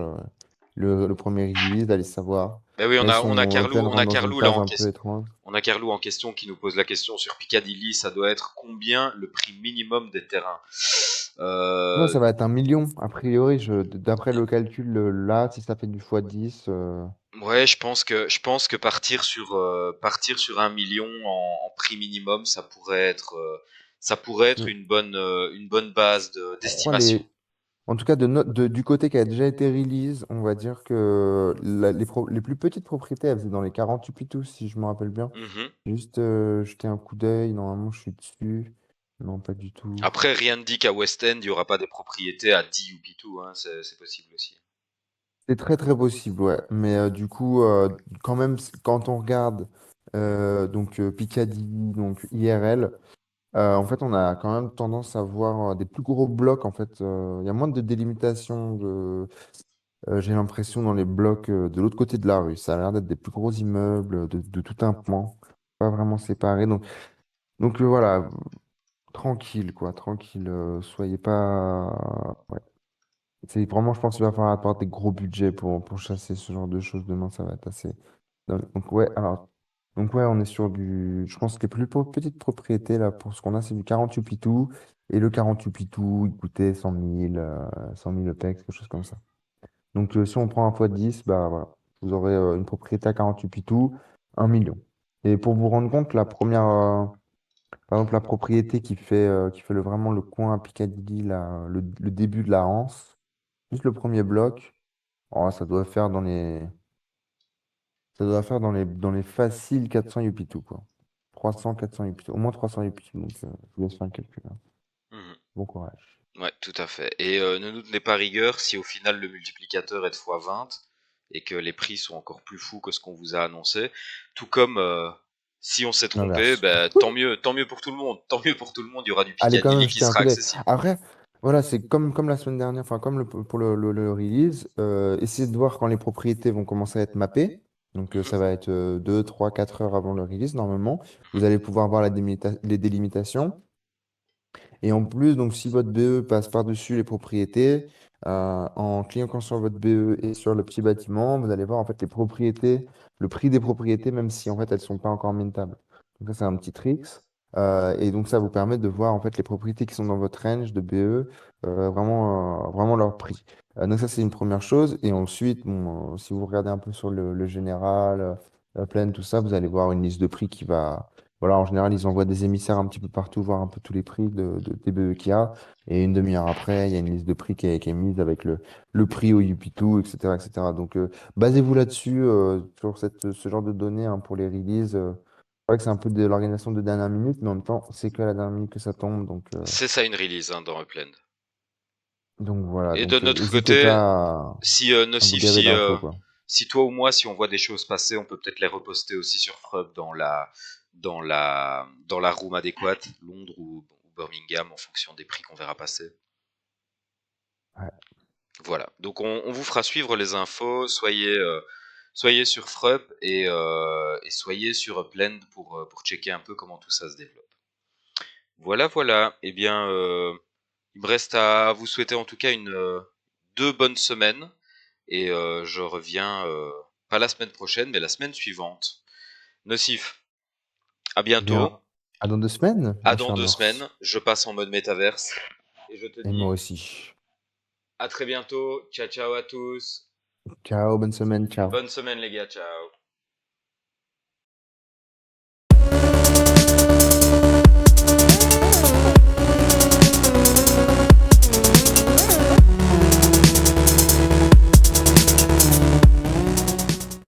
le premier release, allez savoir. ben oui, Même si Open On a rentre dans une Carlou là phase en un peu question. étrange. On a Carlou en question qui nous pose la question sur Piccadilly, ça doit être combien le prix minimum des terrains? Non, Euh, ça va être 1 million. A priori, d'après le calcul là, si ça fait du x10. ouais, je pense que partir sur 1 million en prix minimum, ça pourrait être une bonne base Je crois d'estimation. en tout cas, du côté qui a déjà été release, on va dire que les plus petites propriétés, elles faisaient dans les 48 pitous, si je me rappelle bien. Mhm. Juste jeter un coup d'œil, normalement je suis dessus. Non, pas du tout. Après, rien ne dit qu'à West End, il n'y aura pas des propriétés à 10 ou Pitou, hein, c'est possible aussi. C'est très très possible, ouais. Mais du coup, quand même, quand on regarde Piccadilly, donc IRL, en fait, on a quand même tendance à voir des plus gros blocs. En fait, il y a moins de délimitation j'ai l'impression dans les blocs de l'autre côté de la rue. Ça a l'air d'être des plus gros immeubles de tout un pan, pas vraiment séparés. Donc voilà, tranquille, quoi, tranquille. Soyez pas. Ouais. C'est vraiment, je pense qu'il va falloir avoir des gros budgets pour chasser ce genre de choses demain. Ça va être assez. Donc ouais, alors. Donc ouais, on est sur du. Je pense que les plus petites propriétés, là, pour ce qu'on a, c'est du 48 pitou. Et le 48 pitou, il coûtait 100 000 EPEX, quelque chose comme ça. Donc, si on prend un fois 10 bah voilà, vous aurez une propriété à 48 pitous, 1 million. Et pour vous rendre compte, par exemple, la propriété qui fait vraiment le coin à Piccadilly, le début de la Hanse, juste le premier bloc, oh, ça doit faire dans les faciles 400 yupitou, quoi. 300, 400 yupitou, au moins 300 yupitou. Donc, je vous laisse faire le calcul, hein. Mhm. Bon courage. Ouais, tout à fait. Et ne nous tenez pas rigueur si au final le multiplicateur est de fois 20 et que les prix sont encore plus fous que ce qu'on vous a annoncé. Tout comme si on s'est trompé, L'inverse. ben, tant mieux pour tout le monde. Tant mieux pour tout le monde, il y aura du Allez quand Picadilly même qui jeter un sera coup d'œil. accessible. Après, voilà, c'est comme la semaine dernière, enfin comme pour le release, essayez de voir quand les propriétés vont commencer à être mappées. Donc Mhm, ça va être 2, 3, 4 heures avant le release normalement. mhm. Vous allez pouvoir voir les délimitations. Et en plus, donc si votre BE passe par-dessus les propriétés, en cliquant sur votre BE et sur le petit bâtiment, vous allez voir en fait les propriétés, le prix des propriétés, même si en fait elles sont pas encore mintables. Donc ça, c'est un petit trick. Et donc ça vous permet de voir en fait les propriétés qui sont dans votre range de BE, vraiment leur prix. Donc ça, c'est une première chose. Et ensuite, bon, si vous regardez un peu sur le général, la plaine, tout ça, vous allez voir une liste de prix qui va voilà, en général, ils envoient des émissaires un petit peu partout, voir un peu tous les prix de TBE qu'il y a. Et une demi-heure après, il y a une liste de prix qui est mise avec le prix au Yupitou, etc., etc. Donc, basez-vous là-dessus, sur ce genre de données hein, pour les releases. C'est vrai que c'est un peu de l'organisation de dernière minute, mais en même temps, c'est que à la dernière minute que ça tombe. C'est ça une release hein, dans Upland. Donc voilà, Et de donc notre n'hésitez côté, pas si à vous Nocif, gaver d'infos, quoi. si toi ou moi, si on voit des choses passer, on peut peut-être les reposter aussi sur Frub dans la room adéquate, Londres ou Birmingham, en fonction des prix qu'on verra passer. Ouais, Voilà. Donc on vous fera suivre les infos. Soyez sur Frup et soyez sur Upland pour checker un peu comment tout ça se développe. Voilà, voilà. Eh bien, il me reste à vous souhaiter en tout cas deux bonnes semaines. Et je reviens pas la semaine prochaine, mais la semaine suivante. Nocif, à eh bien, bientôt. à dans 2 semaines, À mon dans cher deux Nurs. semaines. Je passe en mode métaverse. Et je te Et moi dis aussi. à très bientôt. Ciao, ciao à tous. Ciao, bonne semaine, ciao. Bonne semaine les gars, ciao.